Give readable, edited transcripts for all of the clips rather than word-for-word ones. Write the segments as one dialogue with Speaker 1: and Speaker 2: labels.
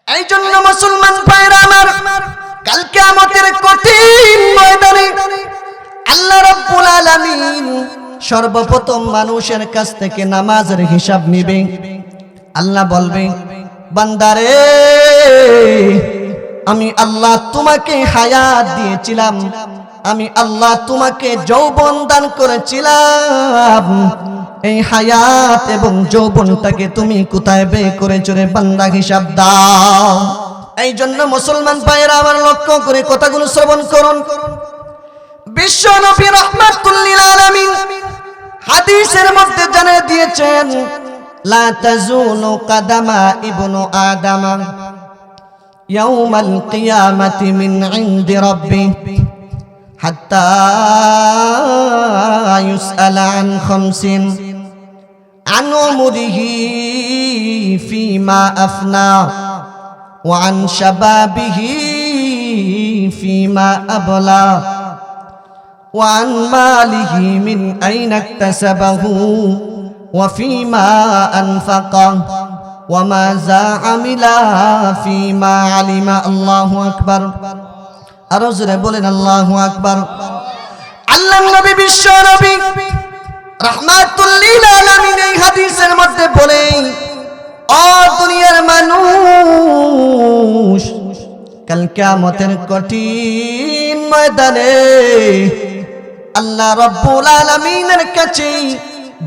Speaker 1: এই জন্য মুসলমান ভাইরা আমার, কাল কিয়ামতের কঠিন ময়দানে আল্লাহ রাব্বুল আলামিন সর্বপ্রথম মানুষের কাছ থেকে নামাজের হিসাব নেবে। আল্লাহ বলবে, বান্দারে, আমি আল্লাহ তোমাকে হায়াত দিয়েছিলাম, আমি আল্লাহ তোমাকে যৌবন দান করেছিলাম, এই হায়াত এবং যৌবনটাকে তুমি কোথায় ব্যয় করেছো রে বান্দা, হিসাব দাও। এই জন্য মুসলমান ভাইয়েরা আমার, লক্ষ্য করে কথাগুলো শ্রবণ করুন। বিশ্ব নবী রাহমাতুল লিল আলামিন হাদিসের মধ্যে জানিয়ে দিয়েছেন, লা তাজুলু কাদামা ইবনু আদামা ইয়াউমাল কিয়ামাতি মিন ইনদি রাব্বি হাত্তা ইউসআলা আন খামসিন আন উমরিহি ফীমা আফনা ওয়া আন শাবাবিহি ফীমা আবলা ওয়া আন মালিহি মিন আইনা ইকতাসাবাহু ওয়া ফীমা আনফাকা ওয়া মাযা আমিলা ফীমা আলিমা। আল্লাহু আকবার। আরো জোরে বলেন আল্লাহু আকবার। আল্লাহর নবী বিশ্ব নবী রাহমাতুল লিল আলামিন এই হাদিসের মধ্যে বলেন, ও দুনিয়ার মানুষ, কাল কিয়ামতের কঠিন ময়দানে আল্লাহ রাব্বুল আলামিনের কাছে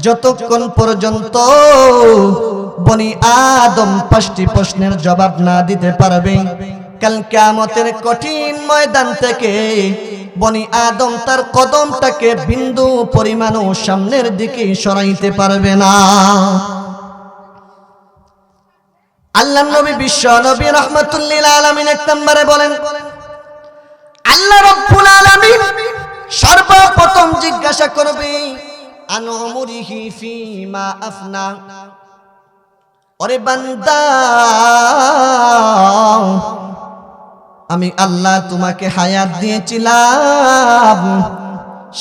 Speaker 1: যতক্ষণ পর্যন্ত বনি আদম 5টি প্রশ্নের জবাব না দিতে পারবে, কাল কিয়ামতের কঠিন ময়দান থেকে বনি আদম তার কদমটাকে বিন্দু পরিমাণও সামনের দিকে সরাইতে পারবে না। আল্লাহর নবী বিশ্ব নবী রাহমাতুল লিল আলামিন এক নম্বরে বলেন, আল্লাহ রাব্বুল আলামিন সর্বপ্রথম জিজ্ঞাসা করবে, আন উমরিহি ফীমা আফনা, ওরে বান্দা, আমি আল্লাহ তোমাকে হায়াত দিয়েছিলাম,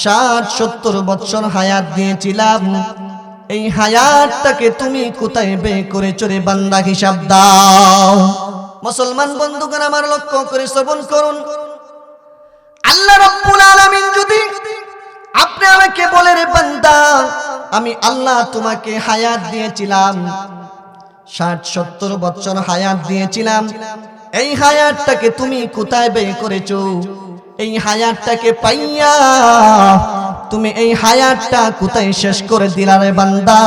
Speaker 1: 60-70 বছর হায়াত দিয়েছিলাম, এই হায়াতটাকে তুমি কোথায় ব্যয় করেছো রে বান্দা, হিসাব দাও। মুসলমান বন্ধুগণ আমার, লক্ষ্য করে শ্রবণ করুন। আল্লাহ রাব্বুল আলামিন যদি আপনি আমাকে বলে, রে বান্দা, আমি আল্লাহ তোমাকে হায়াত দিয়েছিলাম, 60-70 বছর হায়াত দিয়েছিলাম, এই হায়াতটাকে তুমি কোথায় ব্যয় করেছো, এই হায়াতটাকে পাইয়া তুমি এই হায়াতটা কোথায় শেষ করে দিলা রে বান্দা,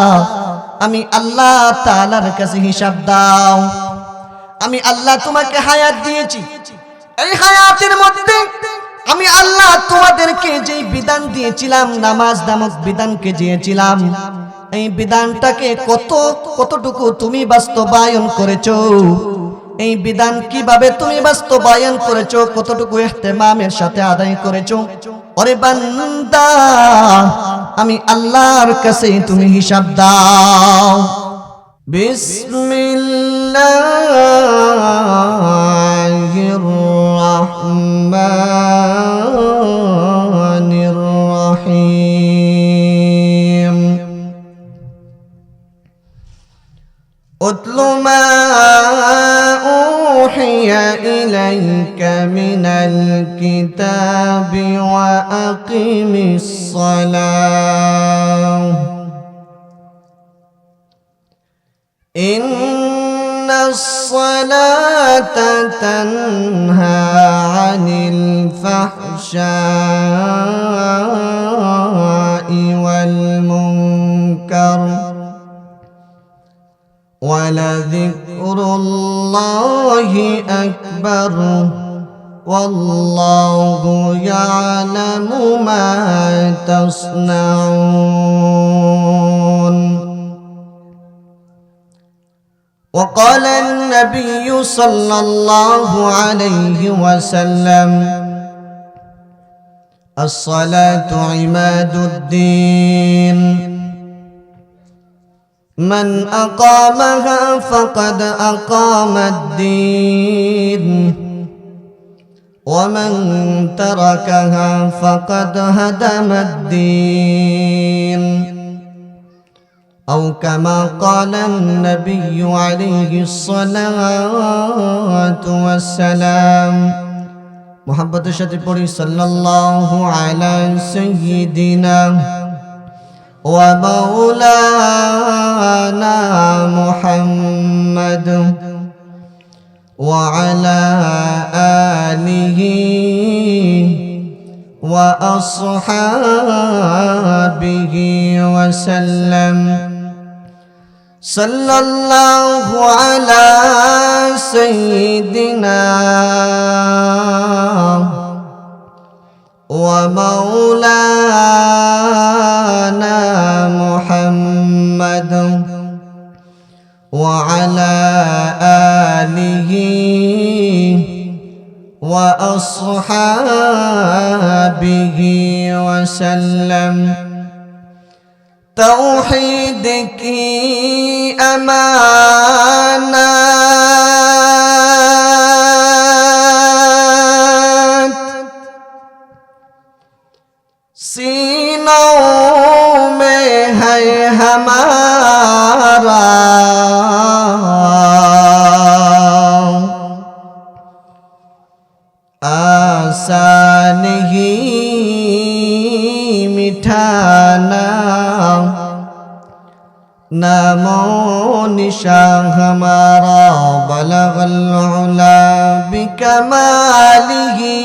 Speaker 1: আমি আল্লাহ তাআলার কাছে হিসাব দাও। আমি আল্লাহ তোমাকে হায়াত দিয়েছি, এই হায়াতের মধ্যে আমি আল্লাহ তোমাদেরকে যে বিধান দিয়েছিলাম, নামাজ নামক বিধানকে দিয়েছিলাম, এই বিধানটাকে কতটুকু তুমি বাস্তবায়ন করেছো, এই বিধান কিভাবে তুমি বাস্তবায়ন করেছো, কতটুকু ইহতিমামের সাথে আদায় করেছো, ওরে বান্দা, আমি আল্লাহর কাছে তুমি হিসাব দাও। বিসমিল্লাহির রাহমানির রহিম। উতলু মা উহিয়া ইলাইকা মিনাল কিতাবি ওয়া আকিমিস সালাহ ইন্নাস সালাতা তানহা আনিল ফাহশাই ওয়াল মুনকার ওয়ালাযিকরুল্লাহি আকবার ওয়াল্লাহু ইয়ালামু মা তাসনাউন। وقال النبي صلى الله عليه وسلم الصلاة عماد الدين من أقامها فقد أقام الدين ومن تركها فقد هدم الدين أو كما قال النبي عليه الصلاة ওয়াসসালাম। মুহাব্বতের সাথে পড়ি সাল্লাল্লাহু আলা সাইয়্যিদিনা ওয়া মাওলানা মুহাম্মদ ওয়া আলা আলিহি ওয়া আসহাবিহি ওয়া সাল্লাম। সাল্লাল্লাহু আলা সাইয়্যিদিনা ওয়া মাওলানা মুহাম্মদ ওয়া আলা আলিহি ওয়া আসহাবিহি ওয়া সাল্লাম। तौहीद की अमानत सीनों में है हमारा, आसान ही मिठाना नामो निशा हमारा, बलगल उला बिकमालिही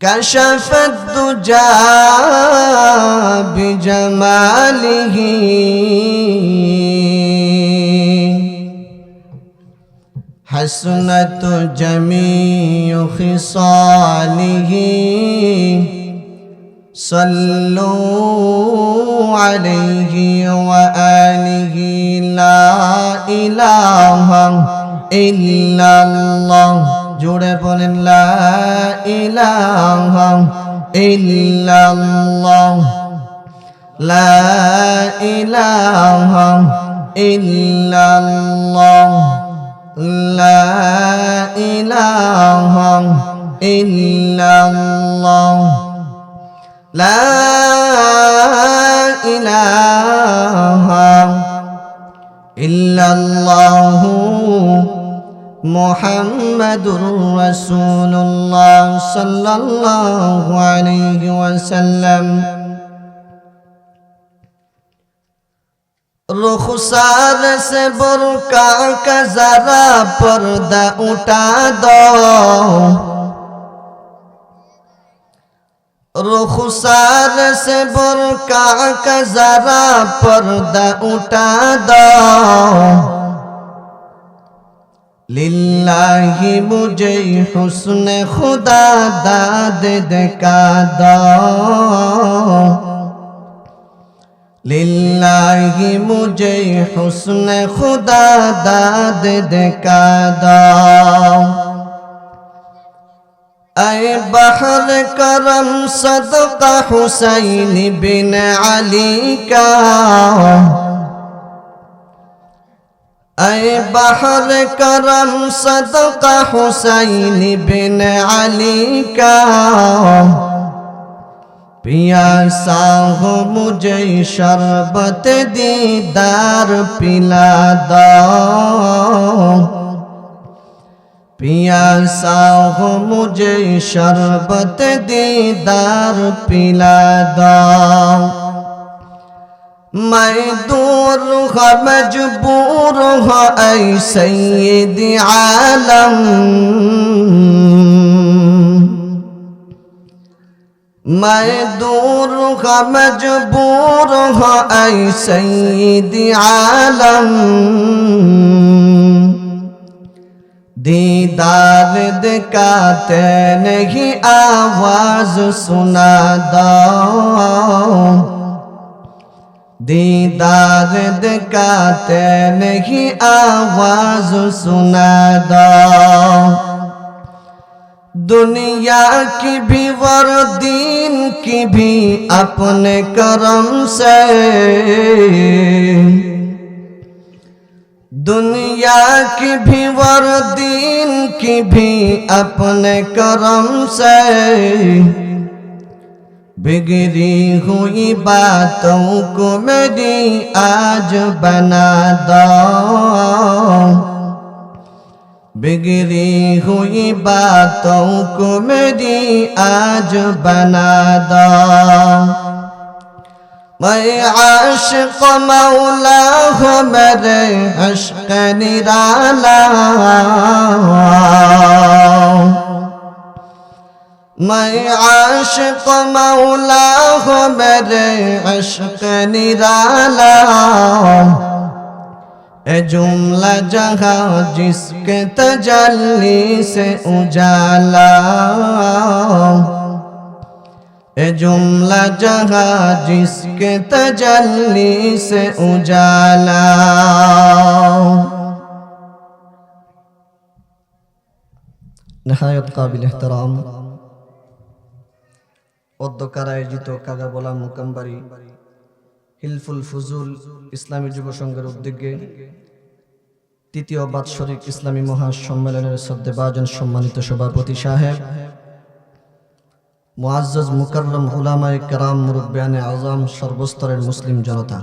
Speaker 1: कशफत दुजा बिजमालिही हसनत जमीउ खिसालिही सल्लू अलैहि व आलिहि। ला इलाहा इल्लल्लाह, जुड़े बोलें ला इलाहा इल्लल्लाह, ला इलाहा इल्लल्लाह, ला इलाहा इल्लल्लाह, ला इलाहा इल्लल्लाह मुहम्मदुर रसूलुल्लाह सल्लल्लाहु अलैहि वसल्लम। रुखसार से बुर्का का जरा पर्दा उठा दो, रुखसार से बुर्का का जरा पर्दा उठा दो, लिल्लाही मुझे हुस्न खुदा दाद दिखा दो, लिल्लाही मुझे हुस्न खुदा दाद दिखा दो। ऐ बहर करम सदका हुसैन बिन अली का, ऐ बहर करम सदका हुसैन बिन अली का, पियासा हो मुझे शरबत दीदार पिला दो, पियासा हो मुझे शरबत दीदार पिला दो। मैं दूर है मजबूर है ऐ सैयद आलम, मैं दूर है मजबूर है ऐ सैयद आलम, दीदार दिखाते नहीं आवाज सुना दो, दीदार दिखाते नहीं आवाज सुना दो। दुनिया की भी वर दीन की भी अपने करम से, दुनिया की भी वर दीन की भी अपने करम से, बिगड़ी हुई बातों को मेरी आज बना दो, बिगड़ी हुई बातों को मेरी आज बना दो। मैं आशिक मौला हूँ मेरे इश्क निराला, मैं आशिक मौला हूँ मेरे इश्क निराला। ए जुमला जहाँ जिसके तजल्ली से उजाला, ए जुमला जहाँ जिसके तजल्ली से उजाला। नहायत काबिल एहतराम অধ্যকার আয়োজিত কাগাবলা মুকাম্বারি হিলফুল ফুজুল ইসলামী যুব সংঘের উদ্যোগে তৃতীয় বাৎসরিক ইসলামী মহাসম্মেলনের শ্রদ্ধেভাজন সম্মানিত সভাপতি সাহেব, মুআজ্জাজ মুকাররম উলামায়ে কেরাম, মুরব্বিয়ানে আযম, সর্বস্তরের মুসলিম জনতা,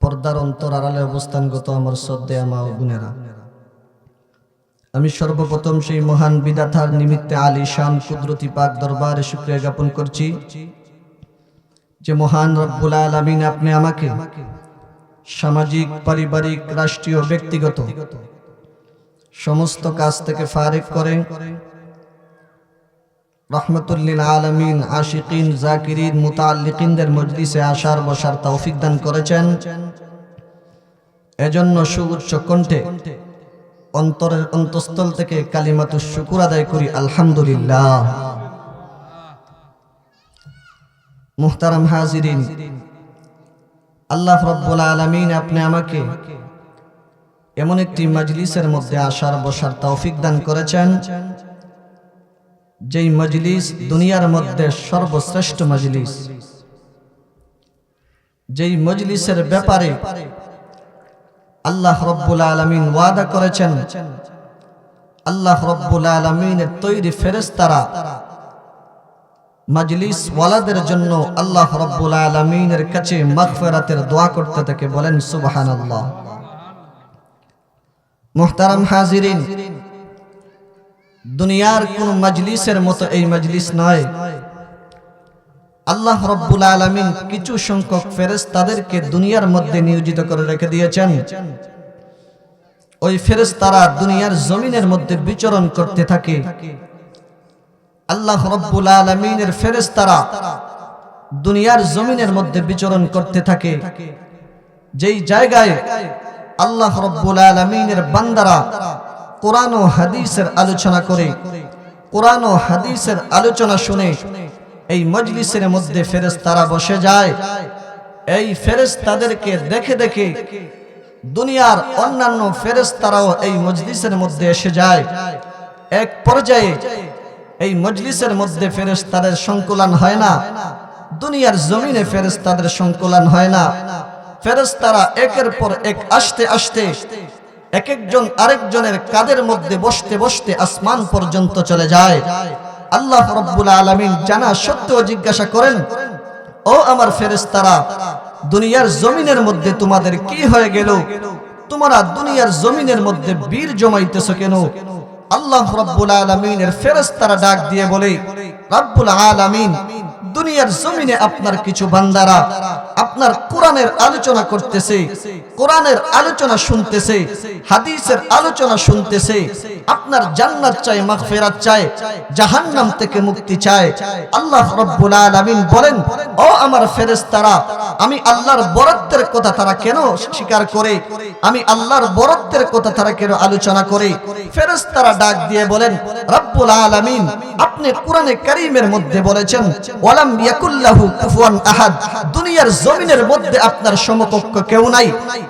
Speaker 1: পর্দার অন্তর আড়ালে অবস্থানগত আমার শ্রদ্ধেয় মা ও বোনেরা, আমি সর্বপ্রথম সেই মহান বিধাতার নিমিত্তে আলিশান কুদরতি পাক দরবারে শুকরিয়া জ্ঞাপন করছি যে মহান রব্বুল আলামিন আপনি আমাকে সামাজিক, পারিবারিক, রাষ্ট্রীয়, ব্যক্তিগত সমস্ত কাজ থেকে ফারিগ করে রহমাতুল লিল আলামিন, আশিকিন, জাকিরিন, মুতাআল্লিকিনদের মজলিসে আসার বসার তৌফিক দান করেছেন। এজন্য সুউচ্চ কণ্ঠে অন্তরের অন্তঃস্থল থেকে কালিমাতুশ শুকর আদায় করি আলহামদুলিল্লাহ। মুহতারাম হাজিরিন, আল্লাহ রাব্বুল আলামিন আপনি আমাকে এমন একটি মজলিসের মধ্যে আসার বসার তৌফিক দান করেছেন যেই মজলিস দুনিয়ার মধ্যে সর্বশ্রেষ্ঠ মজলিস, যেই মজলিসের ব্যাপারে আল্লাহ রাব্বুল আলামিন ওয়াদা করেছেন, আল্লাহ রাব্বুল আলামিনের তৈরি ফেরেশতারা মজলিস ওয়ালাদের জন্য আল্লাহ রাব্বুল আলামিনের কাছে মাগফিরাতের দোয়া করতে থাকে, বলেন সুবহানাল্লাহ। মুহতারাম হাজিরিন, দুনিয়ার কোন মজলিসের মতো এই মজলিস নয়। আল্লাহ রাব্বুল আলামিন কিছু সংখ্যক ফেরেশতাদেরকে দুনিয়ার মধ্যে নিয়োজিত করে রেখে দিয়েছেন। ওই ফেরেশতারা দুনিয়ার জমিনের মধ্যে বিচরণ করতে থাকে। আল্লাহ রাব্বুল আলামিনের ফেরেশতারা দুনিয়ার জমিনের মধ্যে বিচরণ করতে থাকে যেই জায়গায় আল্লাহ রাব্বুল আলামিনের বান্দারা কোরআন ও হাদিসের আলোচনা করে, কোরআন ও হাদিসের আলোচনা শুনে এই মজলিসের মধ্যে ফেরেশতারা বসে যায়। এই ফেরেশতাদেরকে দেখে দেখে দুনিয়ার অন্যান্য ফেরেশতারাও এই মজলিসের মধ্যে এসে যায়। এক পর্যায়ে এই মজলিসের মধ্যে ফেরেশতাদের সংকলন হয় না, দুনিয়ার জমিনে ফেরেশতাদের সংকলন হয় না। ফেরেশতারা একের পর এক আসতে আসতে এক একজন আরেকজনের কাঁধের মধ্যে বসতে বসতে আসমান পর্যন্ত চলে যায়। আল্লাহ রাব্বুল আলামিন জানা সত্ত্বেও জিজ্ঞাসা করেন, ও আমার ফেরেশতারা, দুনিয়ার জমিনের মধ্যে তোমাদের কি হয়ে গেল? তোমরা দুনিয়ার জমিনের মধ্যে বীর জমাইতেছো কেন? আল্লাহ রাব্বুল আলামিনের ফেরেশতারা ডাক দিয়ে বলে, রাব্বুল আলামিন, দুনিয়ার জমিনে আপনার কিছু বান্দারা আপনার কোরআনের আলোচনা করতেছে, কোরআনের আলোচনা শুনতেছে, হাদিসের আলোচনা শুনতেছে, আপনার জান্নাত চায়, মাগফিরাত চায়, জাহান্নাম থেকে মুক্তি চায়। আল্লাহ রাব্বুল আলামিন বলেন, ও আমার ফেরেশতারা, আমি আল্লাহর বরত্বের কথা তারা কেন স্বীকার করে? আমি আল্লাহর বরত্বের কথা তারা কেন আলোচনা করে? ফেরেশতারা ডাক দিয়ে বলেন, রাব্বুল আলামিন, আপনি কোরআনে কারীমের মধ্যে বলেছেন, ওয়ালাম ইয়াকুল্লাহু কুফুয়ান আহাদ, দুনিয়ার জমিনের মধ্যে আপনার সমকক্ষ কেউ নাই।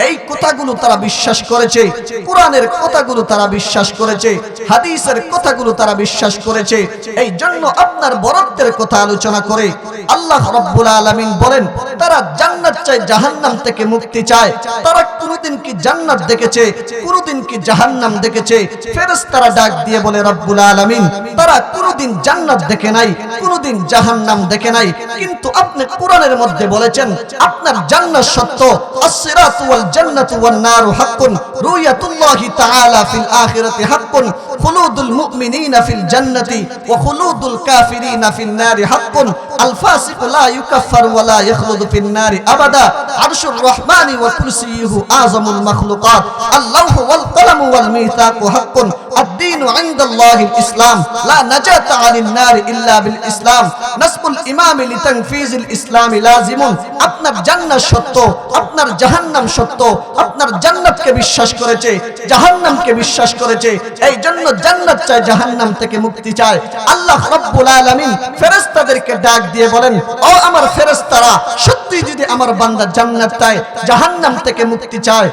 Speaker 1: এই কথাগুলো তারা বিশ্বাস করেছে, কোরআনের কথাগুলো তারা বিশ্বাস করেছে, হাদিসের কথাগুলো তারা বিশ্বাস করেছে। এই জন্য আপনার বরত্বের কথা আলোচনা করে। আল্লাহ রাব্বুল আলামিন বলেন, তারা জান্নাত চায়, জাহান্নাম থেকে মুক্তি চায়। তারা কোনদিন কি জান্নাত দেখেছে? কোনদিন কি জাহান্নাম দেখেছে? ফেরেশতারা ডাক দিয়ে বলে, রব্বুল আলামিন, তারা কোনদিন জান্নাত দেখে নাই, কোনদিন জাহান্নাম দেখে নাই, কিন্তু আপনি কোরআনের মধ্যে বলেছেন আপনার জান্নাত সত্য, আস-সিরাতু ওয়াল জান্নাতু ওয়ান নারু হাক্কুন, রুয়ায়াতুল্লাহি তাআলা ফিল আখিরাতি হাক্কুন, খুলুদুল মুমিনিনা ফিল জান্নাতি ওয়া খুলুদুল কাফিরিনা ফিন নারি হাক্কুন, আল ফাসিকু লা ইউকাফফারু ওয়া লা ইয়াখলুদু ফিন নারি আবাদা, আরশুর রহমানি ওয়া কুরসিয়ুহু আযামুল মাখলুকাত, আল্লাহু ওয়াল কলামু ওয়াল মিসাকু হাক্কুন, আদ-দীনু ইনদাল্লাহিল ইসলাম, লা নাজাতা আনিন নারি ইল্লা বিল ইসলাম, নাসবুল ইমামি লিতানফিজিল ইসলামি লাজিমুন। আপনার জান্নাত সত্য, আপনার জাহান্নাম সত্য। আপনার জান্নাতকে বিশ্বাস করেছে, জাহান্নামকে বিশ্বাস করেছে, এই জন্য জান্নাত চায়, জাহান্নাম থেকে মুক্তি চায়। আল্লাহ রাব্বুল আলামিন ফেরেশতাদেরকে ডাক দিয়ে বলেন, ও আমার ফেরেশতারা, সত্যি যদি আমার বান্দা জান্নাত চায়, জাহান্নাম থেকে মুক্তি চায়,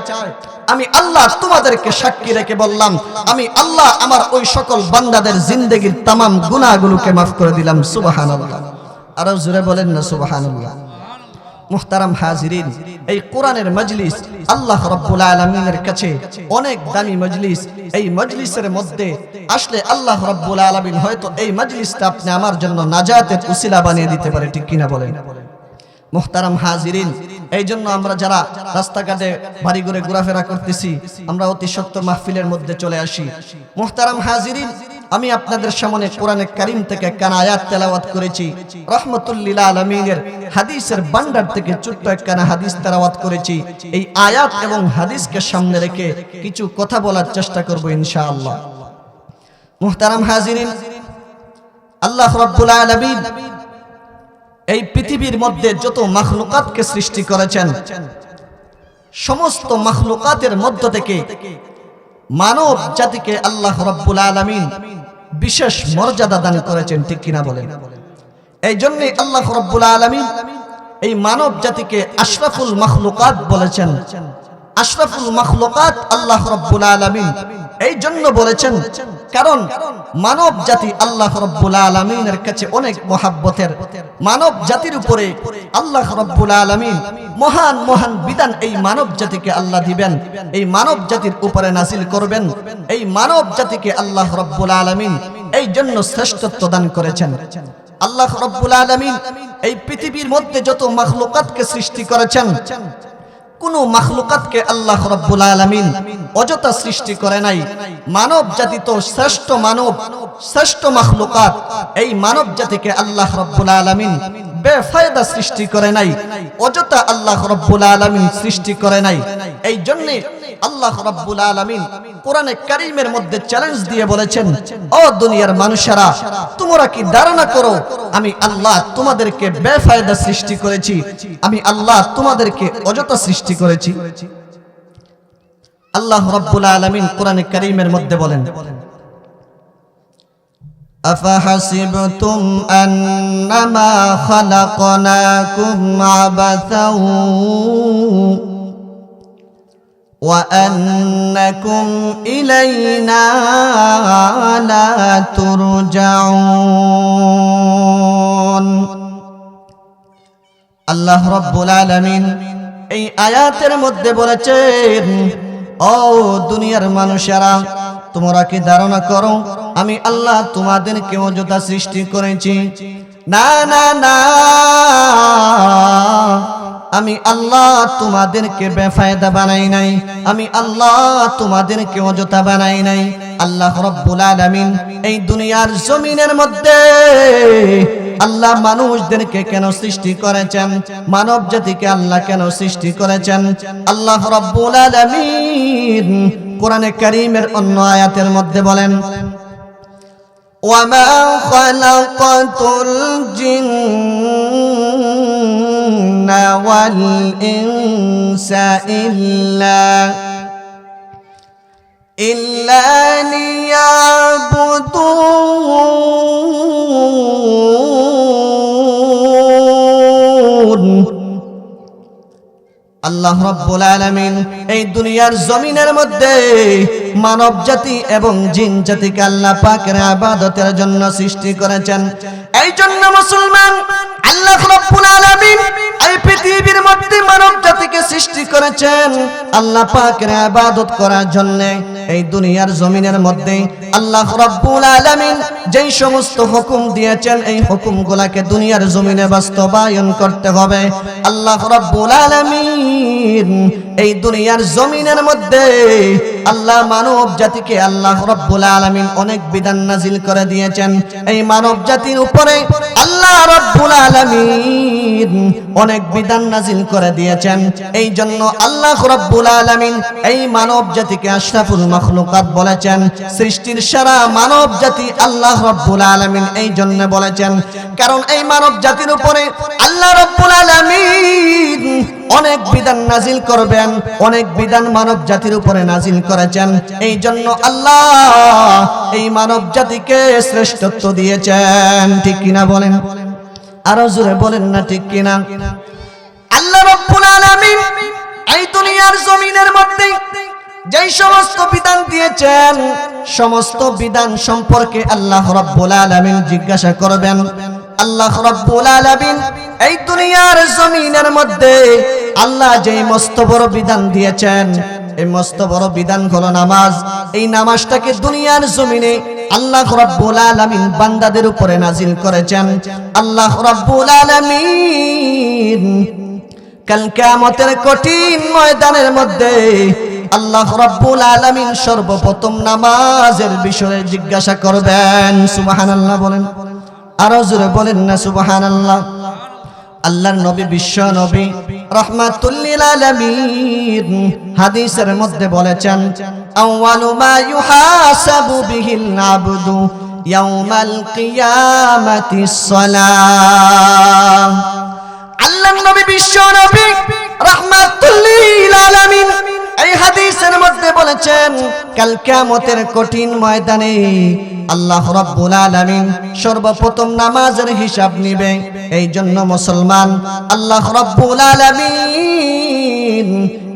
Speaker 1: আমি আল্লাহ তোমাদেরকে সাক্ষী রেখে বললাম, আমি আল্লাহ আমার ওই সকল বান্দাদের জিন্দেগীর তামাম গুনাহগুলোকে মাফ করে দিলাম। সুবহানাল্লাহ। আরো জোরে বলেন না সুবহানাল্লাহ। মুহতারাম হাজিরিন, এই কোরআনের মজলিস আল্লাহ রাব্বুল আলামিনের কাছে অনেক দামি মজলিস। এই মজলিসের মধ্যে আসলে আল্লাহ রাব্বুল আলামিন হয়তো এই মজলিসটা আপনি আমার জন্য নাজাতের উসিলা বানিয়ে দিতে পারে, ঠিক কিনা বলেন? মুহতারাম হাজিরিন, এই জন্য আমরা যারা রাস্তাঘাটে বাড়ি ঘুরে ঘোরাফেরা করতেছি, আমরা অতি সত্তর মাহফিলের মধ্যে চলে আসি। মুহতারাম হাজিরিন, আমি আপনাদের সামনে কোরআনে কারীম থেকে কানা আয়াত তেলাওয়াত করেছি, রাহমাতুল লিল আলামিনের হাদিসের ভান্ডার থেকে ছোট্ট একখানা হাদিস তেলাওয়াত করেছি। এই আয়াত এবং হাদিসকে সামনে রেখে কিছু কথা বলার চেষ্টা করব ইনশাআল্লাহ। মুহতারাম হাজিরিন, আল্লাহ রাব্বুল আলামিন এই পৃথিবীর মধ্যে যত মাখলুকাতকে সৃষ্টি করেছেন, সমস্ত মাখলুকাতের মধ্য থেকে মানব জাতিকে আল্লাহ রাব্বুল আলামিন বিশেষ মর্যাদা দান করেছেন, ঠিক কিনা বলেন? এই জন্যই আল্লাহ রাব্বুল আলামিন এই মানব জাতিকে আশরাফুল মাখলুকাত বলেছেন। আশরাফুল মাখলুকাত আল্লাহ রাব্বুল আলামিন এই জন্য বলেছেন, কারণ মানব জাতি আল্লাহ রাব্বুল আলামিনের কাছে অনেক মহাব্বতের। মানব জাতির উপরে আল্লাহ রাব্বুল আলামিন মহান মহান বিধান এই মানব জাতিকে আল্লাহ দিবেন, এই মানব জাতির উপরে নাযিল করবেন। এই মানব জাতিকে আল্লাহ রাব্বুল আলামিন এই জন্য শ্রেষ্ঠত্ব দান করেছেন। আল্লাহ রাব্বুল আলামিন এই পৃথিবীর মধ্যে যত মাখলুকাতকে সৃষ্টি করেছেন, কোন মাখলুকাতকে আল্লাহ রাব্বুল আলামিন অযথা সৃষ্টি করে নাই। মানব জাতি তো শ্রেষ্ঠ মানব, শ্রেষ্ঠ মাখলুকাত। এই মানব জাতিকে আল্লাহ রাব্বুল আলামিন বেফায়দা সৃষ্টি করে নাই, অযথা আল্লাহ রাব্বুল আলামিন সৃষ্টি করে নাই। এই জন্য আল্লাহ রাব্বুল আলামিন কোরআনে কারীমের মধ্যে চ্যালেঞ্জ দিয়ে বলেছেন, ও দুনিয়ার মানুষেরা, তোমরা কি ধারণা করো আমি আল্লাহ তোমাদেরকে বেফায়দা সৃষ্টি করেছি, আমি আল্লাহ তোমাদেরকে অযথা সৃষ্টি করেছি? আল্লাহ রাব্বুল আলামিন কোরআনে কারীমের মধ্যে বলেন, আফাহাসিবতুম আন্নামা খালাকনাকুম আবাসাও ওয়া আন্নাকুম ইলাইনা লা তুরজাউন। আল্লাহ রাব্বুল আলামিন এই আয়াতের মধ্যে বলেছেন, ও দুনিয়ার মানুষেরা, তোমরা কি ধারণা করো আমি আল্লাহ তোমাদেরকে অযথা সৃষ্টি করেছি? না না না, আমি আল্লাহ তোমাদেরকে বেফায়দা বানাই নাই, আমি আল্লাহ তোমাদেরকে অযথা বানাই নাই। আল্লাহ রাব্বুল আলামিন এই দুনিয়ার জমিনের মধ্যে আল্লাহ মানুষদেরকে কেন সৃষ্টি করেছেন, মানব জাতিকে আল্লাহ কেন সৃষ্টি করেছেন? আল্লাহ রাব্বুল আলামিন কোরআনে কারীমের অন্য আয়াতের মধ্যে বলেন, ওয়ামা খালাকাতুল জিন্না ওয়াল ইনসা ইল্লা লিয়াবুদুন। আল্লাহ রাব্বুল আলামিন এই দুনিয়ার জমিনের মধ্যে মানব জাতি এবং জিন জাতিকে আল্লাহ পাকের ইবাদতের জন্য সৃষ্টি করেছেন। এই জন্য মুসলমান, আল্লাহ রাব্বুল আলামিন এই পৃথিবীর মধ্যে মানব জাতিকে সৃষ্টি করেছেন আল্লাহ পাকের ইবাদত করার জন্য। এই দুনিয়ার জমিনের মধ্যে আল্লাহ রাব্বুল আলামিন যেই সমস্ত হুকুম দিয়েছেন এই হুকুমগুলোকে দুনিয়ার জমিনে বাস্তবায়ন করতে হবে। আল্লাহ রাব্বুল আলামিন এই দুনিয়ার জমিনের মধ্যে আল্লাহ মানব জাতিকে আল্লাহ রাব্বুল আলামিন অনেক বিধান নাজিল করে দিয়েছেন। এই মানব জাতির উপরে আল্লাহ রাব্বুল আলামিন অনেক বিধান নাজিল করে দিয়েছেন। এই জন্য আল্লাহ রাব্বুল আলামিন এই মানব জাতিকে আশরাফুল মাখলুকাত বলেছেন। সৃষ্টির সেরা মানব জাতি আল্লাহ রাব্বুল আলামিন এই জন্য বলেছেন, কারণ এই মানব জাতির উপরে আল্লাহ রাব্বুল আলামিন অনেক বিধান নাজিল করবেন, অনেক বিধান মানব জাতির উপরে নাজিল করেছেন। এই জন্য আল্লাহ এই মানব জাতিকে শ্রেষ্ঠত্ব দিয়েছেন। ঠিক কিনা বলেন? আরো জোরে বলেন না ঠিক কিনা? আল্লাহ রাব্বুল আলামিন এই দুনিয়ার জমিনের মধ্যে যেই সমস্ত বিধান দিয়েছেন সমস্ত বিধান সম্পর্কে আল্লাহ রাব্বুল আলামিন জিজ্ঞাসা করবেন। আল্লাহ রাব্বুল আলামিন এই দুনিয়ার জমিনের মধ্যে আল্লাহ যেই মস্ত বড় বিধান দিয়েছেন, এই মস্ত বড় বিধান হলো নামাজ। এই নামাজটাকে দুনিয়ার জমিনে আল্লাহ রাব্বুল আলামিন বান্দাদের উপরে নাজিল করেছেন। আল্লাহ রাব্বুল আলামিন কাল কিয়ামতের কঠিন ময়দানের মধ্যে আল্লাহ রাব্বুল আলামিন সর্বপ্রথম নামাজের বিষয়ে জিজ্ঞাসা করবেন। সুবহানাল্লাহ বলেন, আরো জোরে বলেন না সুবহানাল্লাহ। আল্লাহর নবী বিশ্ব নবী রাহমাতুল লিল আলামিন হাদিসের মধ্যে বলেছেন, আউয়ালু মা ইউহাসাবু বিহিল আবদু ইয়াউমাল কিয়ামাতিস সালাহ। আল্লাহর নবী বিশ্ব নবী রাহমাতুল লিল আলামিন এই হাদিসের মধ্যে বলেছেন, কাল কিয়ামতের কঠিন ময়দানে আল্লাহ রাব্বুল আলামিন সর্বপ্রথম নামাজের হিসাব নিবে। এই জন্য মুসলমান আল্লাহ রাব্বুল আলামিন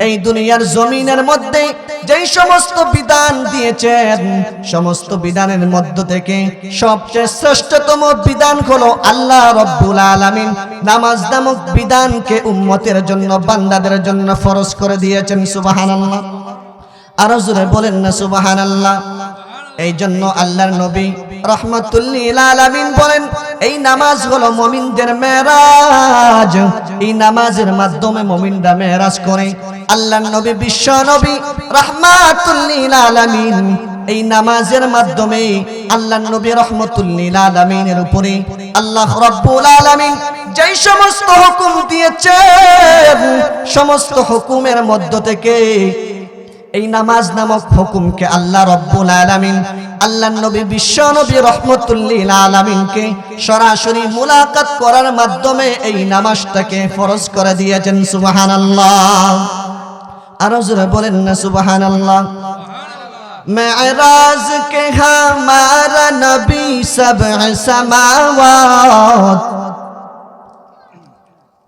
Speaker 1: এই দুনিয়ার জমিনের মধ্যে যেই সমস্ত বিধান দিয়েছেন সমস্ত বিধানের মধ্য থেকে সবচেয়ে শ্রেষ্ঠতম বিধান হলো আল্লাহ রাব্বুল আলামিন নামাজ নামক বিধানকে উম্মতের জন্য বান্দাদের জন্য ফরজ করে দিয়েছেন। সুবহানাল্লাহ, আরো জোরে বলেন না সুবহানাল্লাহ। এই জন্য আল্লাহর নবী রাহমাতুল লিল আলামিন বলেন, এই নামাজ হলো মুমিনদের মেরাজ। এই নামাজের মাধ্যমে মুমিনরা মেরাজ করে। আল্লাহর নবী বিশ্ব নবী রাহমাতুল লিল আলামিন এই নামাজের মাধ্যমে আল্লাহর নবী রাহমাতুল লিল আলামিনের উপরে আল্লাহ রাব্বুল আলামিন যেই সমস্ত হুকুম দিয়েছেন সমস্ত হুকুমের মধ্য থেকে এই নামাজ নামক হুকুমকে আল্লাহ রাব্বুল আলামিন আল্লাহর নবী বিশ্ব নবী রাহমাতুল লিল আলামিনকে সরাসরি মুলাকাত করার মাধ্যমে এই নামাজটাকে ফরজ করে দিয়েছেন। সুবহানাল্লাহ, আরো জোরে বলেন না সুবহানাল্লাহ। মেরাজ কে হামারা নবী সব'এ সামাওয়াত,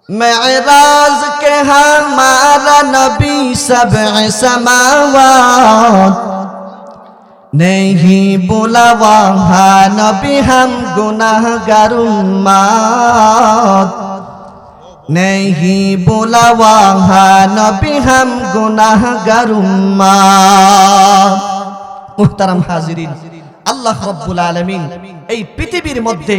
Speaker 1: मेराज के हमारा नबी सब'ए समावात, नहीं बोला वहाँ नबी हम गुनाहगार उम्मत, नहीं बोला वहाँ नबी हम गुनाहगार उम्मत। मुहतरम हाजिरीन, আল্লাহ রাব্বুল আলামিন এই পৃথিবীর মধ্যে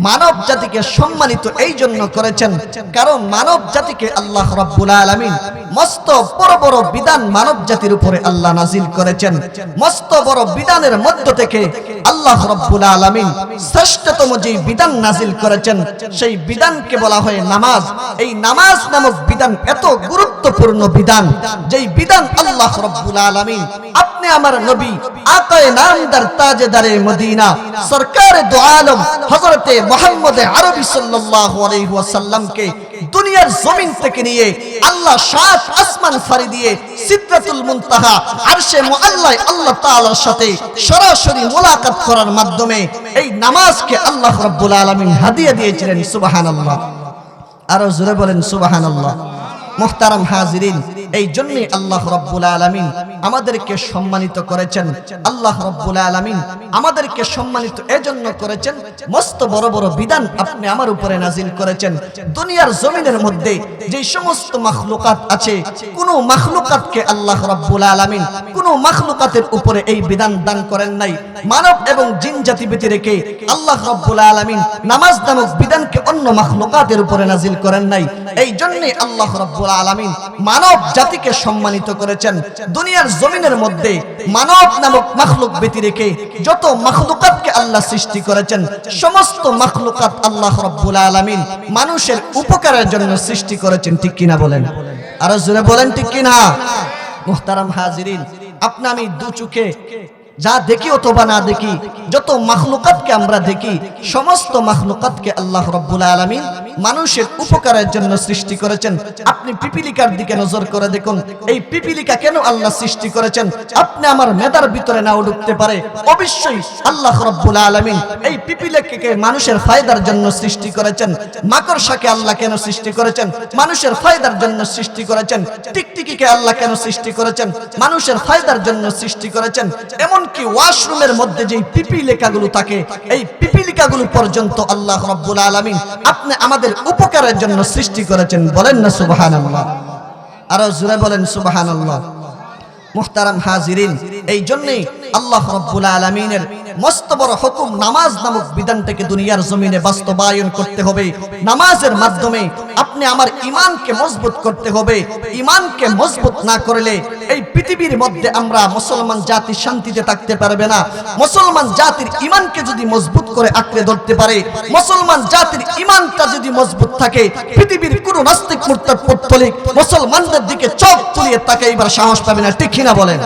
Speaker 1: মানব জাতিকে সম্মানিত এই জন্য করেছেন, কারণ মানব জাতিকে আল্লাহ রাব্বুল আলামিন মস্ত বড় বড় বিধান মানব জাতির উপরে আল্লাহ নাজিল করেছেন। মস্ত বড় বিধানের মধ্য থেকে আল্লাহ রাব্বুল আলামিন শ্রেষ্ঠতম যে বিধান নাজিল করেছেন সেই বিধানকে বলা হয় নামাজ। এই নামাজ নামক বিধান এত গুরুত্বপূর্ণ বিধান, যেই বিধান আল্লাহ রাব্বুল আলামিন আপনি আমার নবী আকায়ে নামদার তাজেদারে মদিনা সরকারে দু আলম হযরতে মুহাম্মদ আরবি সাল্লাল্লাহু আলাইহি ওয়াসাল্লামকে দুনিয়ার জমিন থেকে নিয়ে আল্লাহ সাত আসমান ফাড়ি দিয়ে সিদরাতুল মুনতাহা আরশে মুআল্লায় আল্লাহ তাআলার সাথে সরাসরি মুলাকাত করার মাধ্যমে এই নামাজকে আল্লাহ রাব্বুল আলামিন হাদিয়া দিয়েছিলেন। সুবহানাল্লাহ, আরো জোরে বলেন সুবহানাল্লাহ। মুহতারাম হাজিরিন, এই জন্যই আল্লাহ রাব্বুল আলামিন আমাদেরকে সম্মানিত করেছেন। আল্লাহ রাব্বুল আলামিন আমাদেরকে সম্মানিত এজন্য করেছেন, মস্ত বড় বড় বিধান আপনি আমার উপরে নাজিল করেছেন। দুনিয়ার জমিনের মধ্যে যে সমস্ত মাখলুকাত আছে, কোন মাখলুকাতকে আল্লাহ রাব্বুল আলামিন কোন মাখলুকাতের উপরে এই বিধান দান করেন নাই। মানব এবং জিন জাতি ব্যতী রেখে আল্লাহ রাব্বুল আলামিন নামাজ নামক বিধানকে অন্য মাখলুকাতের উপরে নাজিল করেন নাই। এই জন্যই আল্লাহ রাব্বুল আলামিন মানব জাতিকে সম্মানিত করেছেন। দুনিয়ার জমিনের মধ্যে মানব নামক মাখলুক ব্যতী রেখে যত মাখলুকাতকে আল্লাহ সৃষ্টি করেছেন, সমস্ত মাখলুকাত আল্লাহ রাব্বুল আলামিন মানুষের উপকারের জন্য সৃষ্টি করেছেন। ঠিক কিনা বলেন? আরো জোরে বলেন ঠিক কিনা? মুহতারাম হাজিরিন, আপনি আমি দু চোখে যা দেখি অথবা না দেখি, যত মাখলুকাতকে আমরা দেখি, সমস্ত মাখলুকাতকে আল্লাহ রাব্বুল আলামিন মানুষের উপকারের জন্য সৃষ্টি করেছেন। আপনি পিপিলিকার দিকে নজর করে দেখুন, এই পিপিলিকা কেন আল্লাহ সৃষ্টি করেছেন? আপনি আমার মেধার ভিতরে নাও ঢুকতে পারে, অবশ্যই আল্লাহ রাব্বুল আলামিন এই পিপিলিকাকে মানুষের ফায়দার জন্য সৃষ্টি করেছেন। মাকড়সাকে আল্লাহ কেন সৃষ্টি করেছেন? মানুষের ফায়দার জন্য সৃষ্টি করেছেন। টিকটিকিকে আল্লাহ কেন সৃষ্টি করেছেন? মানুষের ফায়দার জন্য সৃষ্টি করেছেন। এমনকি ওয়াশরুমের মধ্যে যে পিপিলিকাগুলো থাকে, এই পিপিলিকাগুলো পর্যন্ত আল্লাহ রাব্বুল আলামিন আপনি আমাদের উপকারের জন্য সৃষ্টি করেছেন। বলেন না সুবহানাল্লাহ? আরো জোরে বলেন সুবহানাল্লাহ। মুহতারাম হাজিরিন, এই জন্যই আল্লাহ রাব্বুল আলামিনের মস্ত বড় হুকুম নামাজ নামক বিধানটাকে দুনিয়ার জমিনে বাস্তবায়ন করতে হবে। নামাজের মাধ্যমে আপনি আমার ঈমানকে মজবুত করতে হবে। ঈমানকে মজবুত না করলে এই পৃথিবীর মধ্যে আমরা মুসলমান জাতি শান্তিতে থাকতে পারবে না। মুসলমান জাতির ঈমানকে যদি মজবুত করে আঁকড়ে ধরতে পারে, মুসলমান জাতির ঈমানটা যদি মজবুত থাকে, পৃথিবীর কোন নাস্তিক মুরতাদ পথলিক মুসলমানদের দিকে চোখ তুলিয়ে তাকাইবার সাহস পাবে না। ঠিক কিনা বলেন?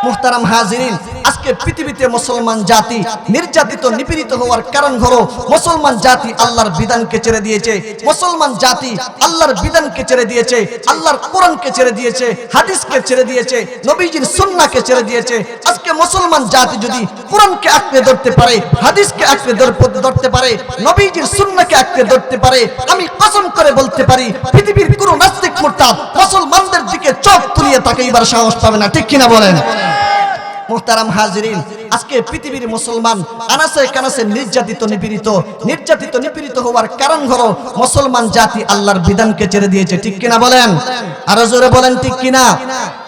Speaker 1: মুহতারাম হাজিরিন, আজকে পৃথিবীতে মুসলমান জাতি নির্যাতিত নিপীড়িত হওয়ার কারণ হলো মুসলমান জাতি আল্লাহর বিধানকে ছেড়ে দিয়েছে। মুসলমান জাতি আল্লাহর বিধানকে ছেড়ে দিয়েছে, আল্লাহর কোরআনকে ছেড়ে দিয়েছে, হাদিসকে ছেড়ে দিয়েছে, নবীজির সুন্নাহকে ছেড়ে দিয়েছে। আজকে মুসলমান জাতি যদি কোরআনকে আঁকড়ে ধরতে পারে, হাদিসকে আঁকড়ে ধরতে পারে, নবীজির সুন্নাহকে আঁকড়ে ধরতে পারে, আমি কসম করে বলতে পারি পৃথিবীর কোন নাস্তিক মুরতাদ মুসলমানদের দিকে চোখ তুলিয়ে তাকাইবার সাহস পাবে না। ঠিক কিনা বলেন? মুহতারাম হাজিরিন, আজকে পৃথিবীর মুসলমান আনাসে কানাসে নির্যাতিত নিপীড়িত হওয়ার কারণ হলো মুসলমান জাতি আল্লাহর বিধানকে ছেড়ে দিয়েছে। ঠিক কিনা বলেন? আরো জোরে বলেন ঠিক কিনা?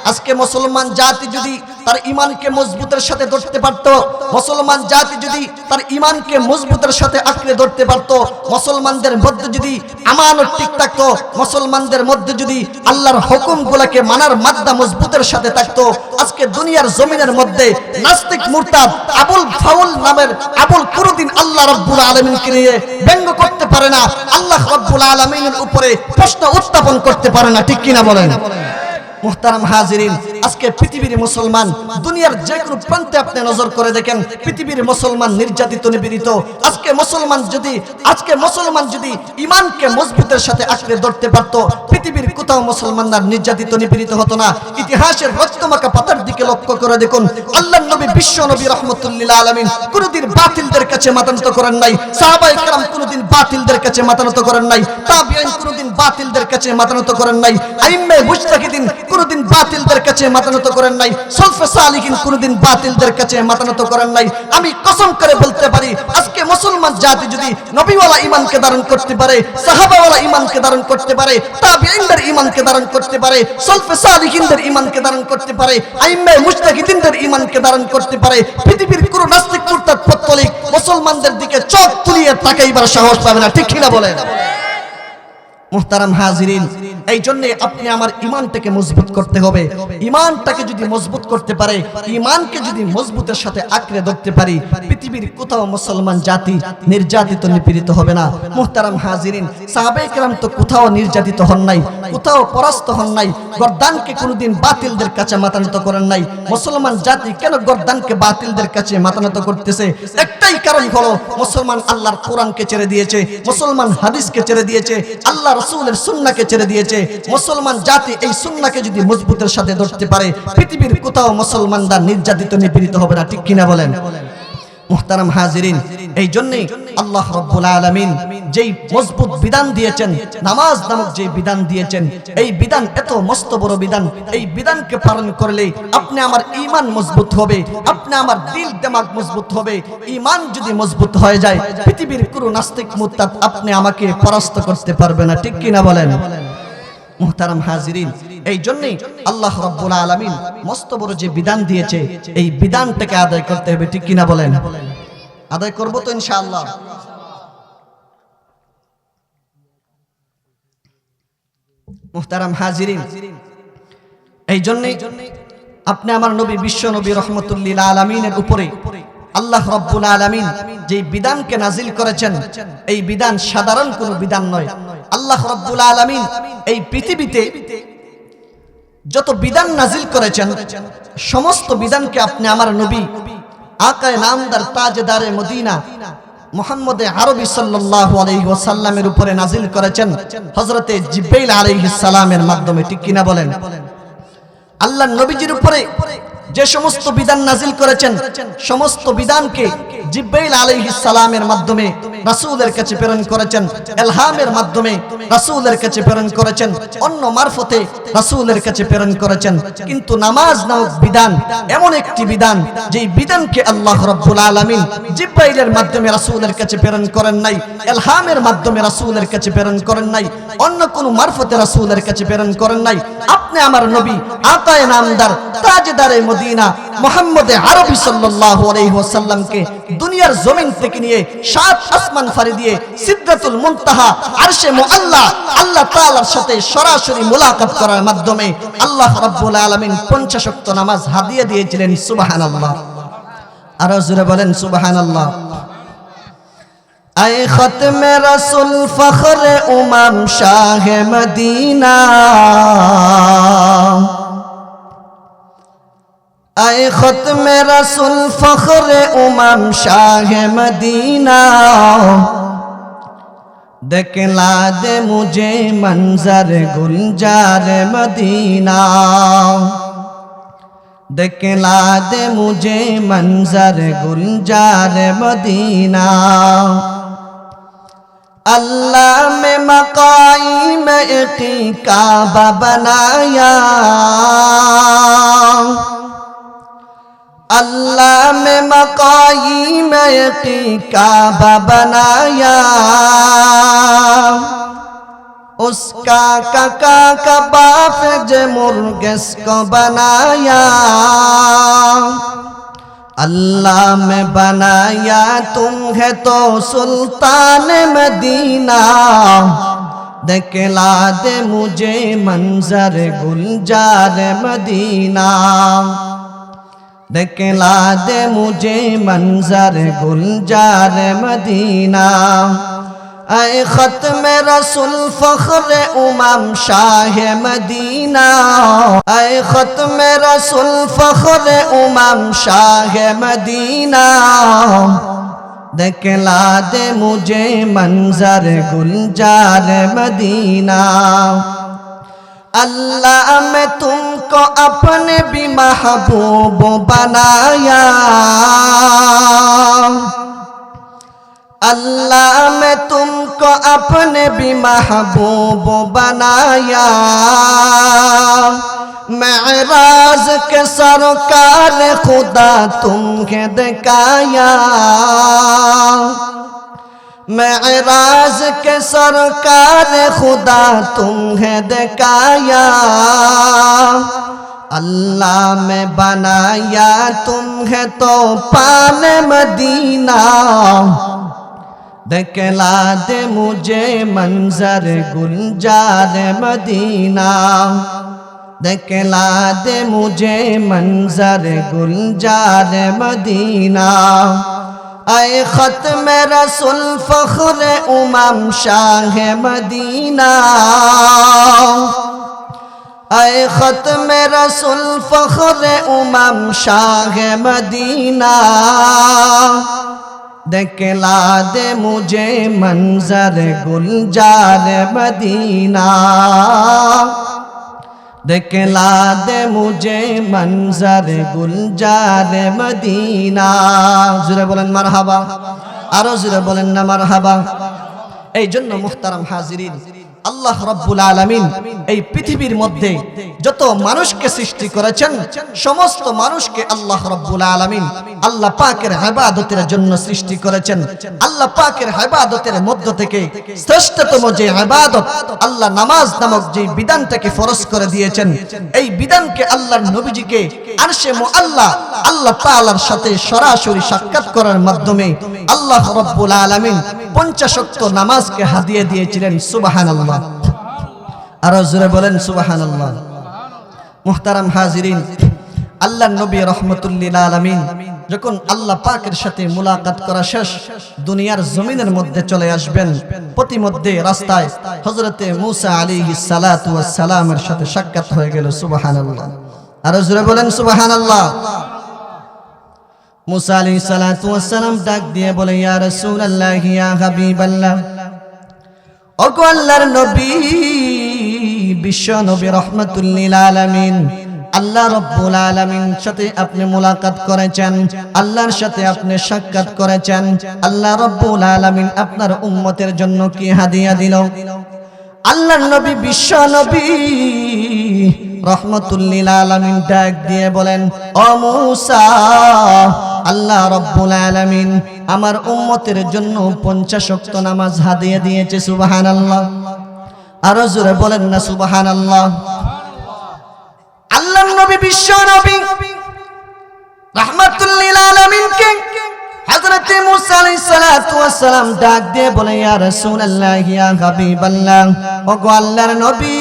Speaker 1: আজকে মুসলমান জাতি যদি তার ঈমানকে মজবুতের সাথে ধরতে পারত, মুসলমান জাতি যদি তার ঈমানকে মজবুতের সাথে আঁকড়ে ধরতে পারত, মুসলমানদের মধ্যে যদি আমানত ঠিক থাকতো, মুসলমানদের মধ্যে যদি আল্লাহর হুকুমগুলোকে মানার মাদ্দা মজবুতের সাথে থাকতো, আজকে দুনিয়ার জমিনের মধ্যে নাস্তিক মুরতাদ আবুল ফাউল নামের আবুল কোনদিন আল্লাহ রাব্বুল আলামিনকে নিয়ে ব্যঙ্গ করতে পারে না, আল্লাহ রাব্বুল আলামিনের উপরে প্রশ্ন উত্থাপন করতে পারে না। ঠিক কিনা বলেন? মুহতারাম হাজিরিন, আজকে পৃথিবীর মুসলমান দুনিয়ার যে কোনো প্রান্তে আপনি নজর করে দেখেন, পৃথিবীর মুসলমান নির্যাতিত নিপীড়িত। আজকে মুসলমান যদি ঈমানকে মজবুতের সাথে আঁকড়ে ধরতে পারত, পৃথিবীর কোথাও মুসলমানরা নির্যাতিত নিপীড়িত হতো না। ইতিহাসের রক্তমাখা পাতার দিকে লক্ষ্য করে দেখুন, আল্লাহর নবী বিশ্ব নবী রাহমাতুল্লিল আলামিন কোনদিন বাতিলদের কাছে মাথা নত করেন নাই। সাহাবায়ে কেরাম কোনদিন বাতিলদের কাছে মাথা নত করেন নাই। তাবিঈন কোনদিন বাতিলদের কাছে মাথা নত করেন নাই। আইম্মে মুজতাহিদিন কোনদিন বাতিলদের কাছে মাথা নত করেন নাই। সলফে সালিহিন কোনদিন বাতিলদের কাছে মাথা নত করেন নাই। আমি কসম করে বলতে পারি, আজকে মুসলমান জাতি যদি নবীওয়ালা ঈমানকে ধারণ করতে পারে, সাহাবাওয়ালা ঈমানকে ধারণ করতে পারে, তাবিঈনদের ঈমানকে ধারণ করতে পারে, সলফে সালিহিনদের ঈমানকে ধারণ করতে পারে, আইম্মে মুজতাহিদিনদের ঈমানকে ধারণ করতে পারে, পৃথিবীর কোন নাস্তিক মুরতাদ পথলিক মুসলমানদের দিকে চোখ তুলিয়ে তাকাইবার সাহস পাবে না। ঠিক কিনা বলেন? মুহতারাম হাজিরিন, এই জন্য আপনি আমার ঈমানটাকে মজবুত করতে হবে। ঈমানটাকে যদি মজবুত করতে পারে, ঈমানকে যদি মজবুতের সাথে আঁকড়ে ধরতে পারি, পৃথিবীর কোথাও মুসলমান জাতি নির্যাতিত নিপীড়িত হবে না। মুহতারাম হাজিরিন, সাহাবায়ে কেরাম তো কোথাও নির্যাতিত হন নাই, কোথাও পরাস্ত হন নাই, গর্দানকে কোনোদিন বাতিলদের কাছে মাথা নত করেন নাই। মুসলমান জাতি কেন গর্দানকে বাতিলদের কাছে মাথা নত করতেছে? একটাই কারণ হলো মুসলমান আল্লাহর কোরআনকে ছেড়ে দিয়েছে, মুসলমান হাদিসকে ছেড়ে দিয়েছে, আল্লাহ রাসূলের সুন্নাহকে ছেড়ে দিয়েছে। মুসলমান জাতি এই সুন্নাহকে যদি মজবুতের সাথে ধরতে পারে, পৃথিবীর কোথাও মুসলমানরা নির্যাতিত নিপীড়িত হবে না। ঠিক কিনা বলেন? মুহতারাম হাজিরিন, এই জন্যই আল্লাহ রাব্বুল আলামিন যেই মজবুত বিধান দিয়েছেন, নামাজ নামক যে বিধান দিয়েছেন, এই বিধান এত মস্ত বড় বিধান। এই বিধানকে পালন করলে আপনি আমার ঈমান মজবুত হবে, আপনি আমার দিল দিমাগ মজবুত হবে। ঈমান যদি মজবুত হয়ে যায়, পৃথিবীর কোনো নাস্তিক মুরতাদ আপনি আমাকে পরাস্ত করতে পারবে না, ঠিক কিনা বলেন? মুহতারাম হাজিরিন, এই জন্যই আল্লাহ রাব্বুল আলামিন মস্ত বড় যে বিধান দিয়েছে, এই বিধানটাকে আদায় করতে হবে, ঠিক কিনা বলেন? আদায় করব তো ইনশাআল্লাহ। মুহতারাম হাজিরিন, এই জন্যই আপনি আমার নবী, বিশ্ব নবী রহমতুল্লিল আলামিনের উপরে আল্লাহ রাব্বুল আলামিন যে বিধানকে নাজিল করেছেন, এই বিধান সাধারণ কোনো বিধান নয়। আল্লাহ রাব্বুল আলামিন এই পৃথিবীতে যত বিধান নাজিল করেছেন, সমস্ত বিধানকে আপনি আমার নবী আকায়ে নামদার তাজদারে মদিনা মুহাম্মদে আরবি সাল্লাল্লাহু আলাইহি ওয়াসাল্লামের উপরে নাজিল করেছেন হযরতে জিবরাইল আলাইহিস সালামের মাধ্যমে, ঠিক কিনা বলেন? আল্লাহ নবীজির উপরে যে সমস্ত বিধান নাজিল করেছেন, সমস্ত বিধানকে জিবরাইল আলাইহিস সালামের মাধ্যমে রাসূলের কাছে প্রেরণ করেছেন, ইলহামের মাধ্যমে রাসূলের কাছে প্রেরণ করেছেন, অন্য মারফতে রাসূলের কাছে প্রেরণ করেছেন। কিন্তু নামাজ নামক বিধান এমন একটি বিধান, যেই বিধানকে আল্লাহ রাব্বুল আলামিন জিবরাইলের মাধ্যমে রাসূলের কাছে প্রেরণ করেন নাই, ইলহামের মাধ্যমে রাসূলের কাছে প্রেরণ করেন নাই, অন্য কোন মারফতে রাসূলের কাছে প্রেরণ করেন নাই। আপনি আমার নবী আকায়ে নামদার তাজদারে মদিনা মুহাম্মদে আরবি সাল্লাল্লাহু আলাইহি ওয়াসাল্লামকে দুনিয়ার জমিন থেকে নিয়ে 7 আসমান ফাড়ি দিয়ে সিদরাতুল মুনতাহা আরশে মুআল্লা আল্লাহ তাআলার সাথে সরাসরি মুলাকাত করার মাধ্যমে আল্লাহ রাব্বুল আলামিন 50 ওয়াক্ত নামাজ হাদিয়া দিয়েছিলেন। সুবহানাল্লাহ, আর জোরে বলেন সুবহানাল্লাহ। আয়ে খতমে রাসূল ফখরে উমাম শাহে মদিনা, আয়ে খতমে রাসূল ফখরে উমাম শাহে মদিনা, দেখলা দে মুঝে मंजर गुलजार मदीना, देखला दे मुझे मंजर गुलजार मदीना। अल्लाह में मकाईम इक़ी काबा बनाया, अल्लाह में मकाईम इक़ी काबा बनाया, उसका काका का बाप जे मुर्गिस को बनाया, अल्लाह में बनाया तुम्हें तो सुल्तान मदीना, देखला दे मुझे मंजर गुलजार मदीना, देखला दे मुझे मंजर गुलजार मदीना। आए खत्म रसूल फख्र उमम शाह मदीना, आए खत्म रसूल फख्र उमम शाह मदीना, देखला दे मुझे मंजर गुलजार मदीना। अल्लाह में तुमको अपने भी महबूब बनाया, अल्लाह में तुमको अपने भी महबूब बनाया, मेराज के सरकार खुदा तुम्हें दिखाया, मेराज के सरकार खुदा तुम्हें दिखाया, अल्लाह में बनाया तुम्हें तो पान मदीना, देखला दे मुझे मंजर गुलजार मदीना, देखला दे मुझे मंजर गुलजार मदीना। आए खत्म रसूल फख्र उमम शाह मदीना, आए खत्म रसूल फख्र उमम शाह मदीना, देखला दे मुझे मंजर गुलजार मदीना, दिखला दे मुझे मंजर गुलजार मदीना। जुरे बोलेन मारहाबा, आरो जुरे बोलेन ना मारहाबा। এই জন্য মুহতারাম হাজিরিন, আল্লাহ রাব্বুল আলামিন এই পৃথিবীর মধ্যে যত মানুষকে সৃষ্টি করেছেন সমস্ত মানুষকে আল্লাহ রাব্বুল আলামিন আল্লাহ পাকের ইবাদতের জন্য সৃষ্টি করেছেন। আল্লাহ পাকের ইবাদতের মধ্য থেকে শ্রেষ্ঠতম যে ইবাদত আল্লাহ নামাজ নামক যে বিধানটাকে ফরজ করে দিয়েছেন, এই বিধানকে আল্লাহর নবীজিকে আরশে মুআল্লা আল্লাহ তাআলার সাথে সরাসরি সাক্ষাৎ করার মাধ্যমে আল্লাহ রাব্বুল আলামিন 50 ওয়াক্ত নামাজকে হাদিয়া দিয়েছিলেন। সুবহানাল্লাহ, আর জোরে বলেন সুবহানাল্লাহ। মুহতারাম হাজিরিন, আল্লাহর নবী রাহমাতুল লিল আলামিন যখন আল্লাহ পাকের সাথে মুলাকাত করা শেষ, দুনিয়ার জমিনের মধ্যে চলে আসবেন, প্রতিমধ্যে রাস্তায় হযরতে মূসা আলাইহিস সালাতু ওয়াস সালামের সাথে সাক্ষাৎ হয়ে গেল। সুবহানাল্লাহ, আর জোরে বলেন সুবহানাল্লাহ। মূসা আলাইহিস সালাতু ওয়াস সালাম ডাক দিয়ে বলে, ইয়া রাসূলুল্লাহ, ইয়া হাবিবাল্লাহ, ওগো আল্লাহর নবী, বিশ্ব নবী রাহমাতুল লিল আলামিন, আল্লাহ রাব্বুল আলামিন সাথে আপনি মুলাকাত করেছেন, আল্লাহর সাথে আপনি সাক্ষাৎ করেছেন। আল্লাহ রাব্বুল আলামিন আপনার উম্মতের জন্য কি হাদিয়া দিল? আল্লাহর নবী বিশ্ব নবী রাহমাতুল লিল আলামিন ডাক দিয়ে বলেন, ও মূসা, আল্লাহ রাব্বুল আলামিন আমার উম্মতের জন্য 50 ওয়াক্ত নামাজ হাদিয়া দিয়েছে। সুবহানাল্লাহ, আরো জোরে বলেন না সুবহানাল্লাহ। আল্লাহর নবী বিশ্ব নবী রাহমাতুল লিল আলামিনকে হযরত মূসা আলাইহিস সালাতু ওয়াস সালাম ডাক দিয়ে বলে, ইয়া রাসূলুল্লাহ, ইয়া হাবিবাল্লাহ, ওগো আল্লাহর নবী,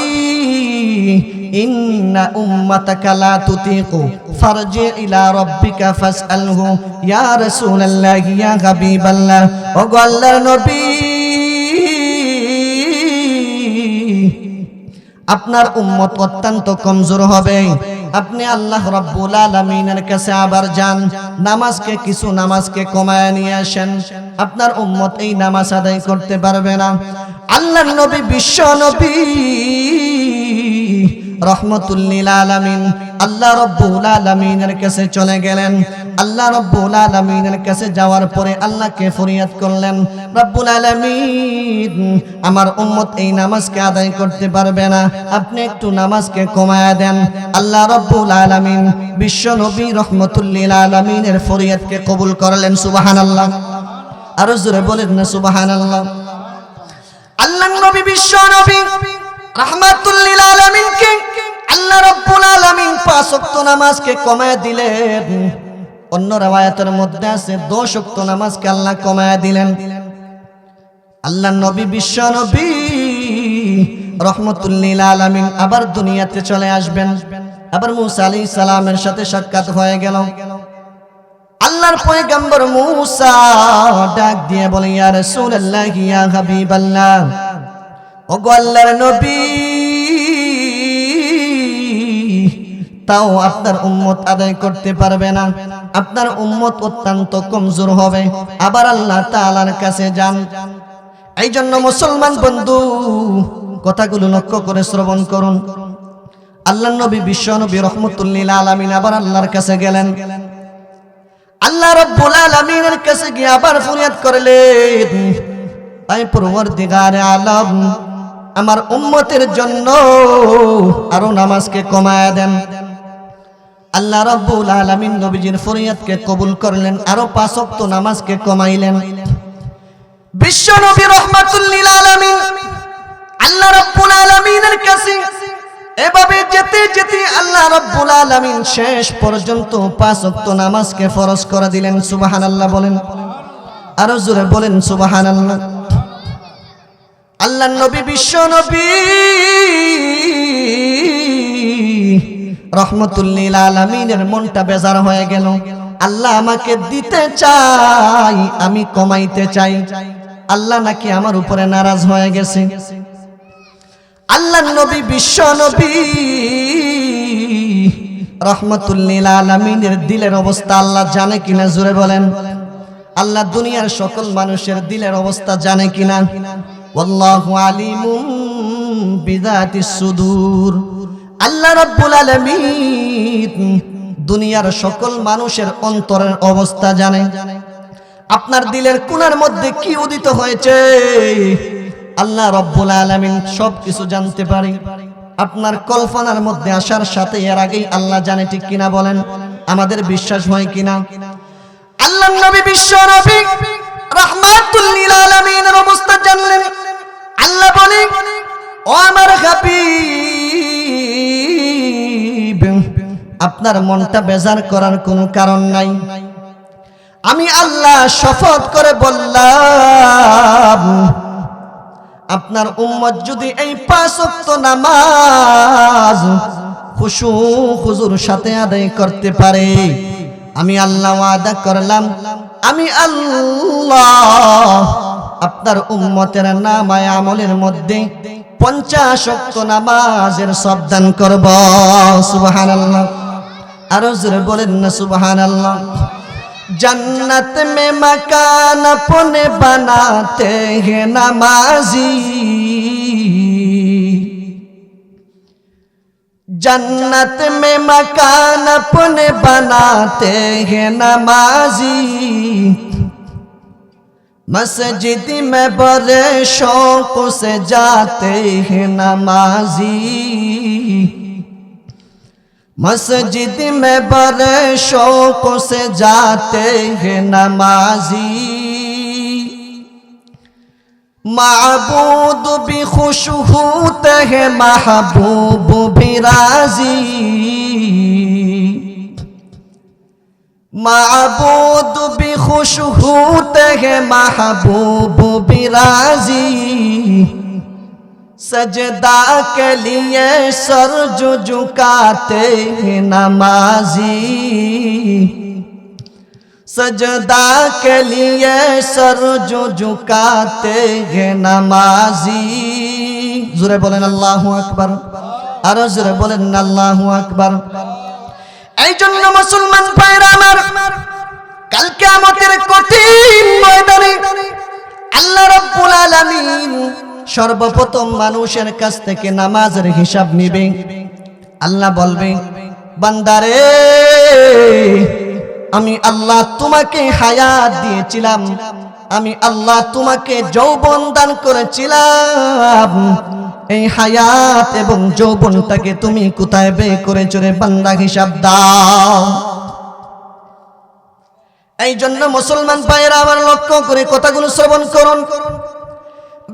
Speaker 1: ইন্না উম্মাতাকা লা তুতিকু ফারজি ইলা রাব্বিকা ফাসআলহু। ইয়া রাসূলুল্লাহ, ইয়া হাবিবাল্লাহ, ওগো আল্লাহর নবী, আপনার উম্মত অত্যন্ত কমজোর হবে, আপনি আল্লাহ রাব্বুল আলামিনের কাছে আবার যান, নামাজকে কমায় নিয়ে আসেন, আপনার উম্মত এই নামাজ আদায় করতে পারবে না। আল্লাহর নবী বিশ্ব নবী রাহমাতুল লিল আলামিন আল্লাহ রাব্বুল আলামিনের কাছে চলে গেলেন। আল্লাহ রাব্বুল আলামিনের কাছে যাওয়ার পরে আল্লাহকে ফরিয়াদ করলেন, রাব্বুল আলামিন আমার উম্মত এই নামাজকে আদায় করতে পারবে না, আপনি একটু নামাজকে কমায়া দেন। আল্লাহ রাব্বুল আলামিন বিশ্ব নবী রাহমাতুল লিল আলামিনের ফরিয়াদকে কবুল করলেন। সুবহানাল্লাহ, আরো জোরে বলেন না সুবহানাল্লাহ। আল্লাহর নবী বিশ্ব নবী রাহমাতুল লিল আলামিনকে আল্লাহ রাব্বুল আলামিন 5 ওয়াক্ত নামাজকে কমায় দিলেন। অন্য riwayaতের মধ্যে আছে 10 ওয়াক্ত নামাজকে আল্লাহ কমায় দিলেন। আল্লাহর নবী বিশ্ব নবী রাহমাতুল লিল আলামিন আবার দুনিয়াতে চলে আসবেন। আবার মূসা আলাইহিস সালামের সাথে সাক্ষাৎ হয়ে গেল। আল্লাহর পয়গম্বর মূসা ডাক দিয়ে বলে, ইয়া রাসূলুল্লাহ, ইয়া হাবিবাল্লাহ, ওগো আল্লাহর নবী, তাও আপনার উম্মত আদায় করতে পারবে না, আপনার উম্মত অত্যন্ত কমজোর হবে, আবার আল্লাহ তাআলার কাছে যান। এই জন্য মুসলমান বন্ধু কথাগুলো লক্ষ্য করে শ্রবণ করুন। আল্লাহর নবী বিশ্ব নবী রাহমাতুল লিল আলামিন আবার আল্লাহর কাছে গেলেন। আল্লাহ রাব্বুল আলামিনের কাছে গিয়ে আবার ফরিয়াদ করলেন, আয় পরওয়ারদিগারে আলম, আমার উম্মতের জন্য আরো নামাজকে কমায়া দেন। আল্লাহ রাব্বুল আলামিন নবীজির ফরিয়াদকে কবুল করলেন, আরো 5 ওয়াক্ত নামাজকে কমাইলেন। বিশ্ব নবী রাহমাতুল লিল আলামিন আল্লাহ রাব্বুল আলামিনের কাছে এভাবে যেতে যেতে আল্লাহ রাব্বুল আলামিন শেষ পর্যন্ত 5 ওয়াক্ত নামাজকে ফরজ করে দিলেন। সুবহানাল্লাহ বলেন, আরো জোরে বলেন সুবহানাল্লাহ। আল্লাহর নবী বিশ্ব নবী রাহমাতুল লিল আলামিনের মনটা বেজার হয়ে গেল। আল্লাহ আমাকে দিতে চাই, আমি কমাইতে চাই, আল্লাহ নাকি আমার উপরে নারাজ হয়ে গেছে। আল্লাহর নবী বিশ্ব নবী রাহমাতুল লিল আলামিনের দিলের অবস্থা আল্লাহ জানে কিনা? জোরে বলেন। আল্লাহ দুনিয়ার সকল মানুষের দিলের অবস্থা জানে কিনা? ওয়াল্লাহু আলিমুম বিযাতিস সুদূর। আল্লাহ রাব্বুল আলামিন দুনিয়ার সকল মানুষের অন্তরের অবস্থা জানে। আপনার দিলের কোণার মধ্যে কি উদিত হয়েছে আল্লাহ রাব্বুল আলামিন সবকিছু জানতে পারে। আপনার কল্পনার মধ্যে আসার সাথে এর আগেই আল্লাহ জানে, ঠিক কিনা বলেন? আমাদের বিশ্বাস হয় কিনা? আল্লাহর নবী বিশ্ব নবী রাহমাতুল লিল আলামিনের অবস্থা জানলেন। আল্লাহ বলে, ও আমার হাবিব, আপনার মনটা বেজার করার কোনো কারণ নাই। আমি আল্লাহ শপথ করে বললাম, আপনার উম্মত যদি এই 5 ওয়াক্ত নামাজ খুশু হুজুর সাথে আদায় করতে পারে, আমি আল্লাহ ওয়াদা করলাম, আমি আল্লাহ আপনার উম্মতের নামায়ে আমলের মধ্যে 50 ওয়াক্ত নামাজের সব দান করব। সুবহানাল্লাহ। আর জোরে বলেন না সুবহানাল্লাহ। जन्नत में मकान अपने बनाते हैं नमाजी, जन्नत में मकान अपने बनाते हैं नमाजी, मस्जिद में बड़े शौक से जाते हैं नमाजी, मस्जिद में बड़े शौक से जाते हैं नमाजी, माबूद भी खुश होते हैं महबूब भी राजी, माबूद भी खुश होते हैं महबूब भी राजी, सजदा के लिए सर जो झुकाते हैं नमाजी, सजदा के लिए सर जो झुकाते हैं नमाजी। जोरे बोलें अल्लाहु अकबर। আর জোরে বলেন আল্লাহু আকবার। এই জন্য মুসলমান ভাইরা আমার, কাল কিয়ামতের কঠিন ময়দানে আল্লাহ রাব্বুল আলামিন সর্বপ্রথম মানুষের কাছ থেকে নামাজের হিসাব নিবে। আল্লাহ বলবে, বান্দারে, আমি আল্লাহ তোমাকে হায়াত দিয়েছিলাম, আমি আল্লাহ তোমাকে যৌবন দান করেছিলাম, এই হায়াত এবং যৌবনটাকে তুমি কোথায় ব্যয় করেছো রে বান্দা, হিসাব দাও। এই জন্য মুসলমান ভাইরা আমার, লক্ষ্য করে কথাগুলো শ্রবণ করুন।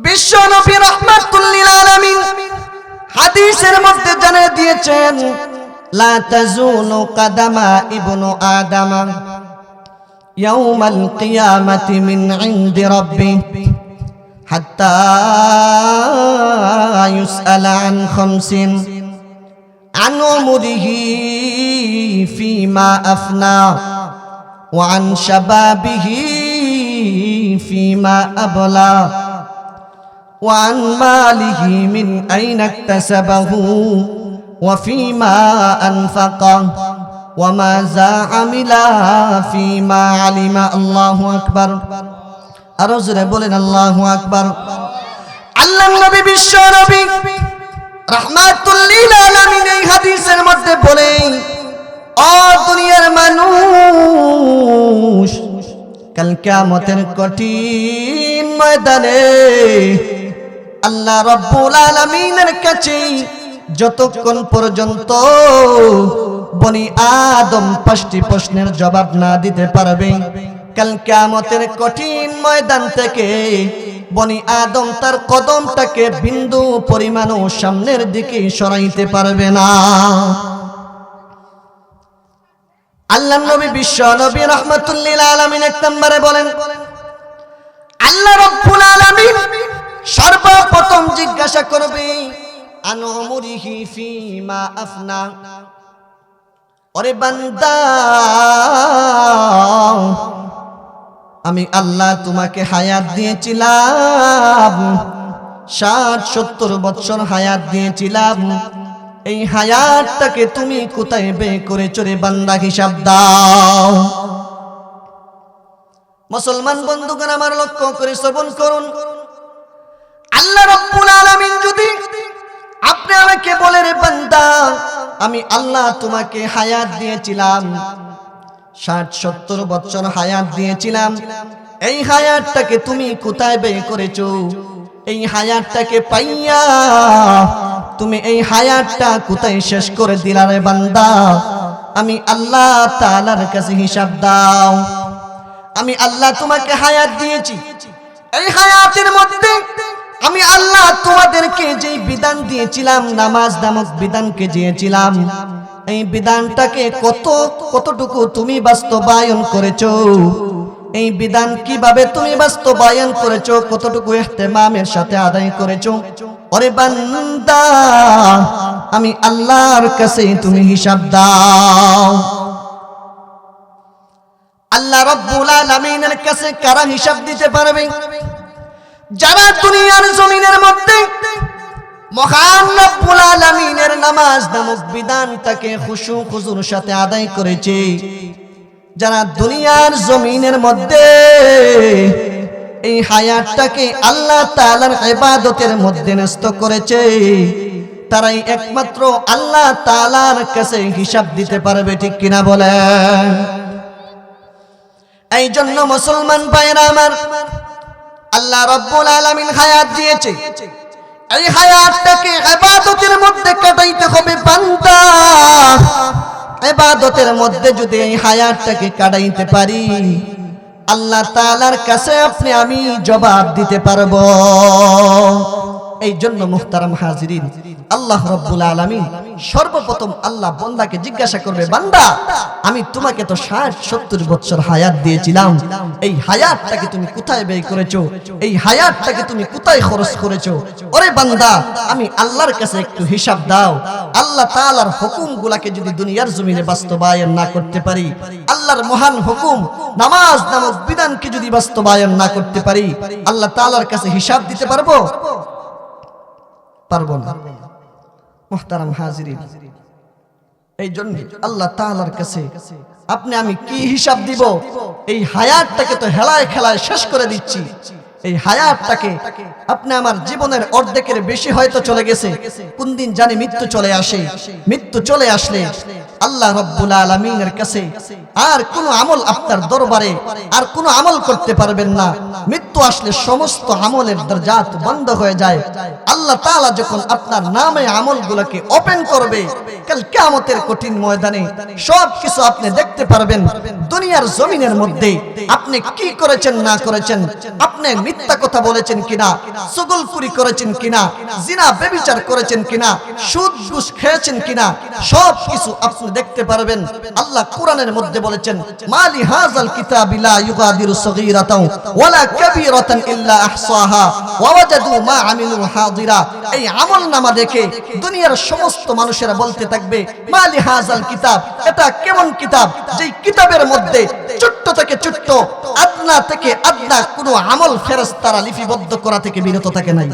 Speaker 1: বিশ্ব নবী রাহমাতুল লিল আলামিন হাদিসের মধ্যে জানিয়ে দিয়েছেন, লা তাজুলু কাদামা ইবনু আদম ইয়াউমাল কিয়ামাতি মিন ইনদি রাব্বি হাত্তা ইউসআলা আন খামসিন, আন উমরিহি ফীমা আফনা ওয়া আন শাবাবিহি ফীমা আবলা وعن ماله من أين اكتسبه وفيما أنفقه وماذا عمل فيما علم. الله أكبر. أرزر بولن الله أكبر. আল্লাহর নবী বিশ্ব নবী রাহমাতুল লিল আলামিন এই হাদিসের মধ্যে বলে, ও দুনিয়ার মানুষ, কাল কিয়ামতের কঠিন ময়দানে আল্লাহ রাব্বুল আলামিনের কাছে যতক্ষণ পর্যন্ত বনি আদম 5টি প্রশ্নের জবাব না দিতে পারবে, কাল কিয়ামতের কঠিন ময়দান থেকে বনি আদম তার কদমটাকে বিন্দু পরিমাণও সামনের দিকে সরাইতে পারবে না। আল্লাহর নবী বিশ্ব নবী রাহমাতুল লিল আলামিন এক নম্বরে বলেন, আল্লাহ রাব্বুল আলামিন সর্বপ্রথম জিজ্ঞাসা করবে, আন উমরিহি ফীমা আফনা, ওরে বান্দা, আমি আল্লাহ তোমাকে হায়াত দিয়েছিলাম, 60-70 বছর হায়াত দিয়েছিলাম, এই হায়াতটাকে তুমি কোথায় ব্যয় করেছো রে বান্দা, হিসাব দাও। মুসলমান বন্ধুগণ আমার, লক্ষ্য করে শ্রবণ করুন। আল্লাহ রাব্বুল আলামিন যদি আপনি আমাকে বলে রে বান্দা আমি আল্লাহ তোমাকে হায়াত দিয়েছিলাম 60-70 বছর হায়াত দিয়েছিলাম এই হায়াতটাকে তুমি কোথায় ব্যয় করেছো এই হায়াতটাকে পাইয়া তুমি এই হায়াতটা কোথায় শেষ করে দিলা রে বান্দা আমি আল্লাহ তাআলার কাছে হিসাব দাও আমি আল্লাহ তোমাকে হায়াত দিয়েছি এই হায়াতের মধ্যে আমি আল্লাহ তোমাদেরকে যে বিধান দিয়েছিলাম নামাজ নামক বিধানকে দিয়েছিলাম এই বিধানটাকে কতটুকু তুমি বাস্তবায়ন করেছো এই বিধান কিভাবে তুমি বাস্তবায়ন করেছো কতটুকু ইহতিমামের সাথে আদায় করেছো ওরে বান্দা আমি আল্লাহর কাছে তুমি হিসাব দাও আল্লাহ রাব্বুল আলামিনের কাছে কারা হিসাব দিতে পারবে যারা দুনিয়ার জমিনের মধ্যে মহান রব্বুল আলামিনের নামাজ নামক বিধানটাকে খুশু খুজুর সাথে আদায় করেছে যারা দুনিয়ার জমিনের মধ্যে এই হায়াতটাকে আল্লাহ তাআলার ইবাদতের মধ্যে ন্যস্ত করেছে তারাই একমাত্র আল্লাহ তাআলার কাছে হিসাব দিতে পারবে ঠিক কিনা বলেন এই জন্য মুসলমান ভাইরা আমার আল্লাহ রাব্বুল আলামিন হায়াত দিয়েছে এই হায়াতটাকে ইবাদতের মধ্যে কাটাইতে হবে বান্দা ইবাদতের মধ্যে যদি এই হায়াতটাকে কাটাইতে পারি আল্লাহ তাআলার কাছে আপনি আমি জবাব দিতে পারবো এই জন্য মুহতারাম হাজিরিন আল্লাহ রাব্বুল আলামিন সর্বপ্রথম আল্লাহ বান্দাকে জিজ্ঞাসা করবে বান্দা আমি তোমাকে তো 60-70 বছর হায়াত দিয়েছিলাম এই হায়াতটাকে তুমি কোথায় ব্যয় করেছো এই হায়াতটাকে তুমি কোথায় খরচ করেছো ওরে বান্দা আমি আল্লাহর কাছে একটু হিসাব দাও আল্লাহ তাআলার হুকুমগুলোকে যদি দুনিয়ার জমিনে বাস্তবায়ন না করতে পারি আল্লাহর মহান হুকুম নামাজ নামক বিধানকে যদি বাস্তবায়ন না করতে পারি আল্লাহ তাআলার কাছে হিসাব দিতে পারবো না মুহতারাম হাজিরিন এই জন্য আল্লাহ তাআলার কাছে আপনি আমি কি হিসাব দিব এই হায়াতটাকে তো হেলায় খেলায় শেষ করে দিচ্ছি এই হায়াতটাকে আপনি আমার জীবনের অর্ধেকের বেশি হয়তো চলে গেছে কোন দিন জানি মৃত্যু চলে আসে মৃত্যু চলে আসলে আল্লাহ রাব্বুল আলামিনের কাছে আর কোনো আমল আপনার দরবারে আর কোনো আমল করতে পারবেন না মৃত্যু আসলে সমস্ত আমলের দরজাত বন্ধ হয়ে যায় আল্লাহ তাআলা যখন আপনার নামে আমলগুলোকে ওপেন করবে কাল কিয়ামতের কঠিন ময়দানে সব কিছু আপনি দেখতে পারবেন দুনিয়ার জমিনের মধ্যে আপনি কি করেছেন না করেছেন আপনি মিথ্যা কথা বলেছেন কিনা চুগলখুরি করেছেন কিনা জিনা ব্যভিচার করেছেন কিনা সুদ ঘুষ খেয়েছেন কিনা সব কিছু আপনি দেখতে পারবেন আল্লাহ কোরআনের মধ্যে বলেছেন মালি হাযাল কিতাবি লা ইউগাদিরু সগীরাতাও ওয়ালা কাবীরাতান ইল্লা আহসাহা ওয়া ওয়াজাদু মা আমিলু হাদিরা এই আমলনামা দেখে দুনিয়ার সমস্ত মানুষেরা বলতে থাকবে মালি হাযাল কিতাব এটা কেমন কিতাব যেই কিতাবের মধ্যে ছোট্ট থেকে ছোট্ট আদনা থেকে আদনা কোনো আমল ফেরেশতারা লিপিবদ্ধ করা থেকে বিরত থাকে নাই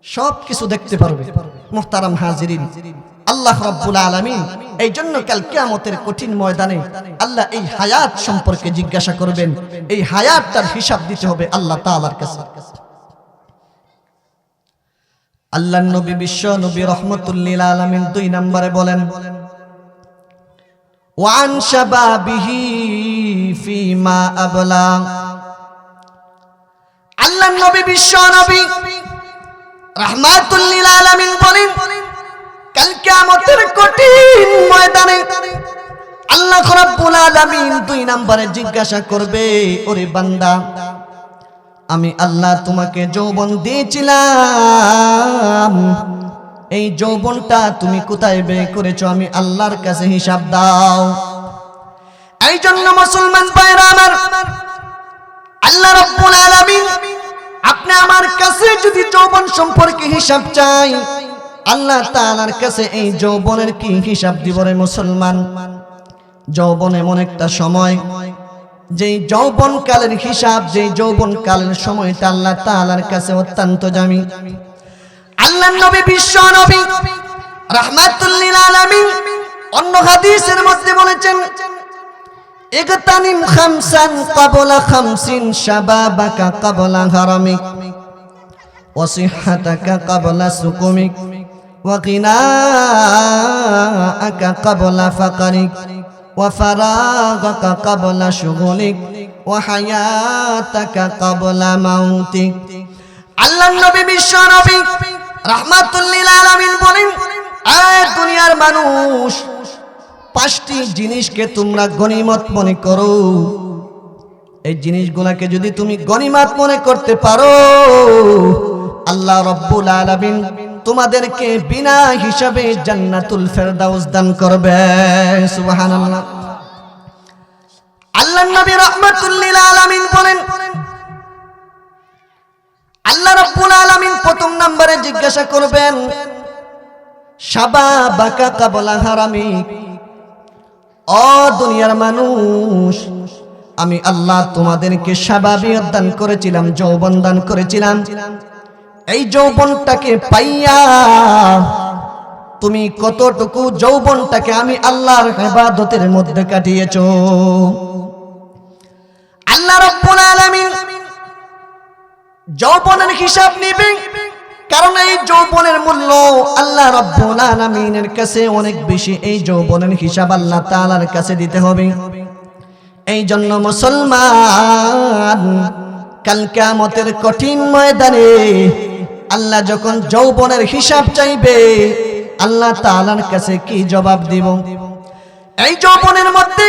Speaker 1: সব কিছু দেখতে পারবে মুহতারাম হাজিরিন আল্লাহ রাব্বুল আলামিন এই জন্য কাল কিয়ামতের কঠিন ময়দানে আল্লাহ এই হায়াত সম্পর্কে জিজ্ঞাসা করবেন এই হায়াতটার হিসাব দিতে হবে আল্লাহ তাআলার কাছে আল্লাহর নবী বিশ্ব নবী রাহমাতুল লিল আলামিন 2 নম্বরে বলেন ওয়ান শাবাবিহি ফিমা আবলা আল্লাহর নবী বিশ্ব নবী রাহমাতুল লিল আলামিন বলেন কাল কিয়ামতের কঠিন ময়দানে আল্লাহ রাব্বুল আলামিন 2 নম্বরে জিজ্ঞাসা করবে ওরে বান্দা আমি আল্লাহ তোমাকে যৌবন দিয়েছিলাম এই যৌবনটা তুমি কোথায় ব্যয় করেছো আমি আল্লাহর কাছে হিসাব দাও এই জন্য মুসলমান ভাইরা আমার আল্লাহ রাব্বুল আলামিন আপনি আমার কাছে যদি যৌবন সম্পর্কে হিসাব চাই আল্লাহ তাআলার কাছে এই যৌবনের কি হিসাব দিব রে মুসলমান যৌবন এমন একটা সময় যেই যৌবনকালের হিসাব যেই যৌবনকালের সময়টা আল্লাহ তাআলার কাছে অত্যন্ত দামি আল্লাহর নবী বিশ্ব নবী রাহমাতুল লিল আলামিন অন্য হাদিসের মধ্যে বলেছেন ইগতানিম খামসান ক্বাবলা খামসিন শাবাবাকা ক্বাবলা হারামিক ওয়া সিহহাতাকা ক্বাবলা সুকুমিক وغناءك قبل فقرك وفراغك قبل شغلك وحياتك قبل موتك আল্লাহর নবী বিশ্ব নবী রাহমাতুল লিল আলামিন বলেন, দুনিয়ার মানুষ পাঁচটি জিনিসকে তোমরা গনিমত মনে করো। এই জিনিসগুলোকে যদি তুমি গনিমত মনে করতে পারো, আল্লাহ রাব্বুল আলামিন তোমাদেরকে বিনা হিসাবে জান্নাতুল ফেরদাউস দান করবে। সুবহানাল্লাহ। আল্লাহর নবী রাহমাতুল লিল আলামিন বলেন, আল্লাহ রাব্বুল আলামিন প্রথম নম্বরে জিজ্ঞাসা করবেন, শাবাবাকা কাবলা হারামিক। ও দুনিয়ার মানুষ, আমি আল্লাহ তোমাদেরকে শাবাবিয়ত দান করেছিলাম, যৌবন দান করেছিলাম। এই যৌবনটাকে পাইয়া তুমি কতটুকু যৌবনটাকে আমি আল্লাহর ইবাদতের মধ্যে কাটিয়েছো। আল্লাহ রাব্বুল আলামিন যৌবনের হিসাব নেবে, কারণ এই যৌবনের মূল্য আল্লাহ রাব্বুল আলামিনের কাছে অনেক বেশি। এই যৌবনের হিসাব আল্লাহ তাআলার কাছে দিতে হবে। এই জন্য মুসলমান, কাল কিয়ামতের কঠিন ময়দানে আল্লাহ যখন যৌবনের হিসাব চাইবে, আল্লাহ তাআলার কাছে কি জবাব দিব? এই যৌবনের মধ্যে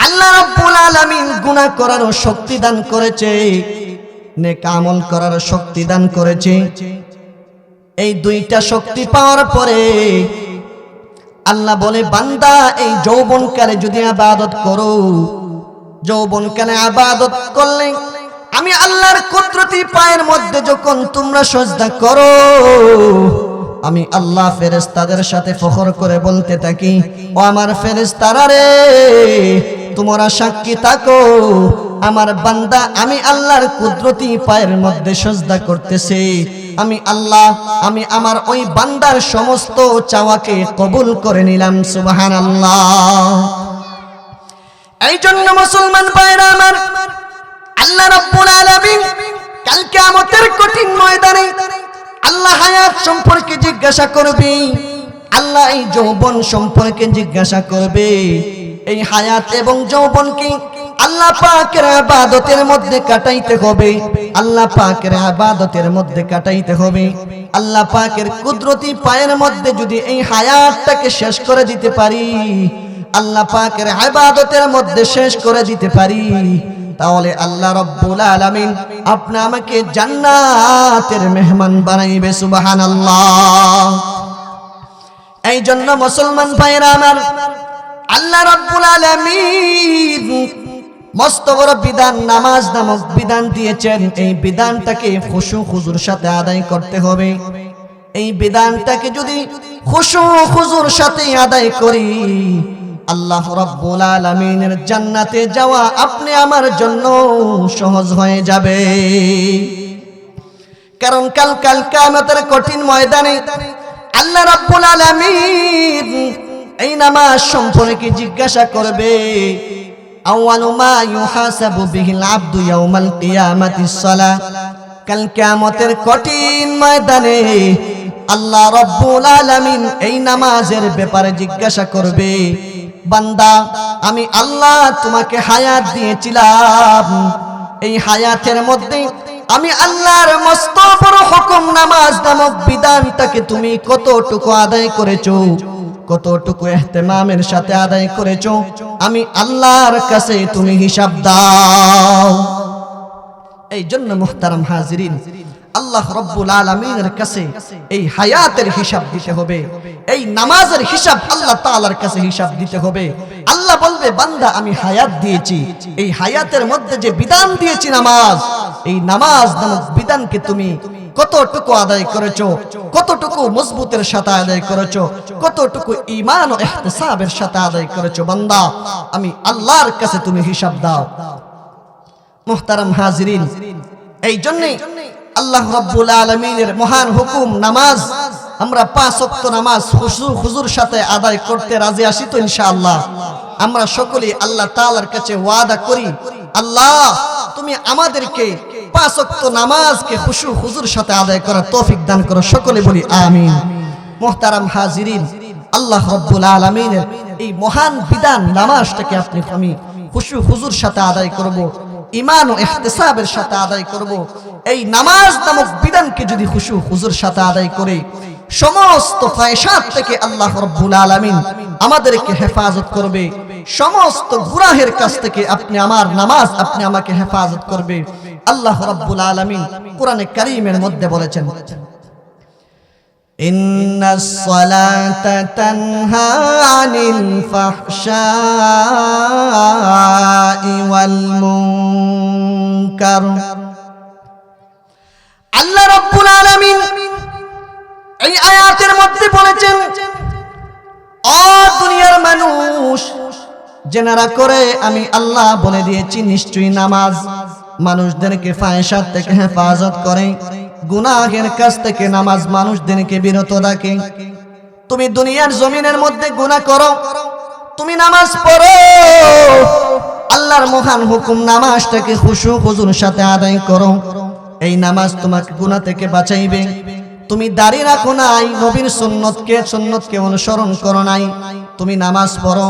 Speaker 1: আল্লাহ রাব্বুল আলামিন গুনাহ করার শক্তি দান করেছে, নেক আমল করার শক্তি দান করেছে। এই দুইটা শক্তি পাওয়ার পরে আল্লাহ বলে, বান্দা এই যৌবনকালে যদি ইবাদত করো, যৌবনকালে ইবাদত করলে আমি আল্লাহর কুদরতি পায়ের মধ্যে যখন তোমরা সিজদা করো, আমি আল্লাহ ফেরেশতাদের সাথে ফখর করে বলতে থাকি, ও আমার ফেরেশতারা রে, তোমরা সাক্ষী থাকো, আমার বান্দা আমি আল্লাহর কুদরতি পায়ের মধ্যে সিজদা করতেছে। আমি আল্লাহ, আমি আমার ওই বান্দার সমস্ত চাওয়াকে কবুল করে নিলাম। সুবহানাল্লাহ। এই জন্য মুসলমান ভাইরা আমার, আল্লাহ রাব্বুল আলামিন কাল কিয়ামতের কঠিন ময়দানে আল্লাহ হায়াত সম্পর্কে জিজ্ঞাসা করবে, আল্লাহ এই যৌবন সম্পর্কে জিজ্ঞাসা করবে। এই হায়াত এবং যৌবনকে আল্লাহ পাকের ইবাদতের মধ্যে কাটাইতে হবে, আল্লাহ পাকের ইবাদতের মধ্যে কাটাইতে হবে। আল্লাহ পাকের কুদরতি পায়ের মধ্যে যদি এই হায়াতটাকে শেষ করে দিতে পারি, আল্লাহ পাকের ইবাদতের মধ্যে শেষ করে দিতে পারি, তাহলে আল্লাহ রাব্বুল আলামিন আপনি আমাকে জান্নাতের মেহমান বানাইবে। সুবহানাল্লাহ। এই জন্য মুসলমান ভাইরা আমার, আল্লাহ রাব্বুল আলামিন মস্ত বড় বিধান, নামাজ নামক বিধান দিয়েছেন। এই বিধানটাকে খুশু খুজুর সাথে আদায় করতে হবে। এই বিধানটাকে যদি খুশু খুজুর সাথে আদায় করি, আল্লাহ রাব্বুল আলামিনের জান্নাতে যাওয়া আপনি আমার জন্য সহজ হয়ে যাবে। কারণ কাল কিয়ামতের কঠিন ময়দানে আল্লাহ রাব্বুল আলামিন এই নামাজ সম্পর্কে জিজ্ঞাসা করবে। আউয়ালু মা ইউহাসাবু বিহিল আবদু ইয়াউমাল কিয়ামাতিস সালাহ। কাল কিয়ামতের কঠিন ময়দানে আল্লাহ রাব্বুল আলামিন এই নামাজের ব্যাপারে জিজ্ঞাসা করবে, বান্দা আমি আল্লাহ তোমাকে হায়াত দিয়েছিলাম, এই হায়াতের মধ্যে আমি আল্লাহর মস্ত বড় হুকুম নামাজ নামক বিধানটাকে তুমি কতটুকু আদায় করেছো, কতটুকু ইহতিমামের সাথে আদায় করেছো, আমি আল্লাহর কাছে তুমি হিসাব দাও। এই জন্য মুহতারাম হাজিরিন, আল্লাহ রাব্বুল আলামিনের কাছে এই হায়াতের হিসাব দিতে হবে, এই নামাজের হিসাব আল্লাহ তাআলার কাছে হিসাব দিতে হবে। আল্লাহ বলবে, বান্দা আমি হায়াত দিয়েছি, এই হায়াতের মধ্যে যে বিধান দিয়েছি নামাজ, এই নামাজ নামক বিধানকে তুমি কতটুকু আদায় করেছো, কতটুকু মজবুতের সাথে আদায় করেছো, কতটুকু ঈমান ও ইহতিসাবের সাথে আদায় করেছো, বান্দা আমি আল্লাহর কাছে তুমি হিসাব দাও। মুহতারাম হাজিরিন, এই জন্যই আল্লাহ রাব্বুল আলামিনের মহান হুকুম নামাজ, আমরা 5 ওয়াক্ত নামাজ হুজুর সাথে আদায় করতে রাজি আছি তো ইনশাআল্লাহ। আমরা সকলেই আল্লাহ তাআলার কাছে ওয়াদা করি, আল্লাহ তুমি আমাদেরকে 5 ওয়াক্ত নামাজকে খুশু হুজুর সাথে আদায় করার তৌফিক দান করো। সকলে বলি আমিন। মুহতারাম হাজিরিন, আল্লাহ রাব্বুল আলামিনের এই মহান বিধান নামাজটাকে আমি খুশু হুজুর সাথে আদায় করব, ঈমান ও ইহতিসাবের সাথে আদায় করব। এই নামাজ নামক বিধানকে যদি খুশু হুজুর সাথে আদায় করে সমস্ত ফায়সাত থেকে আল্লাহ রাব্বুল আলামিন আমাদেরকে হেফাজত করবে। সমস্ত গুনাহের কাছ থেকে আমার নামাজ আমাকে হেফাজত করবে। আল্লাহ রাব্বুল আলামিন কোরআনে কারীমের মধ্যে বলেছেন, ইন্নাস সালাতা তানহা আনিল ফাহশাই ওয়াল মুনকার। আল্লাহ রাব্বুল আলামিন এই আয়াতের মধ্যে বলেছেন, ও দুনিয়ার মানুষ, জেনারা করে আমি আল্লাহ বলে দিয়েছি নিশ্চয়ই নামাজ মানুষদেরকে ফাহিশাত থেকে হেফাজত করে, গুনাহের কাছ থেকে নামাজ মানুষদেরকে বিরত রাখে। তুমি দুনিয়ার জমিনের মধ্যে গুনাহ করো, তুমি নামাজ পড়ো, আল্লাহর মহান হুকুম নামাজটাকে খুশু হুজুর সাথে আদায় করো। এই নামাজ তোমাকে গুনাহ থেকে বাঁচাইবে। তুমি দাড়ি রাখো নাই, নবীর সুন্নতকে অনুসরণ করো নাই, তুমি নামাজ পড়ো,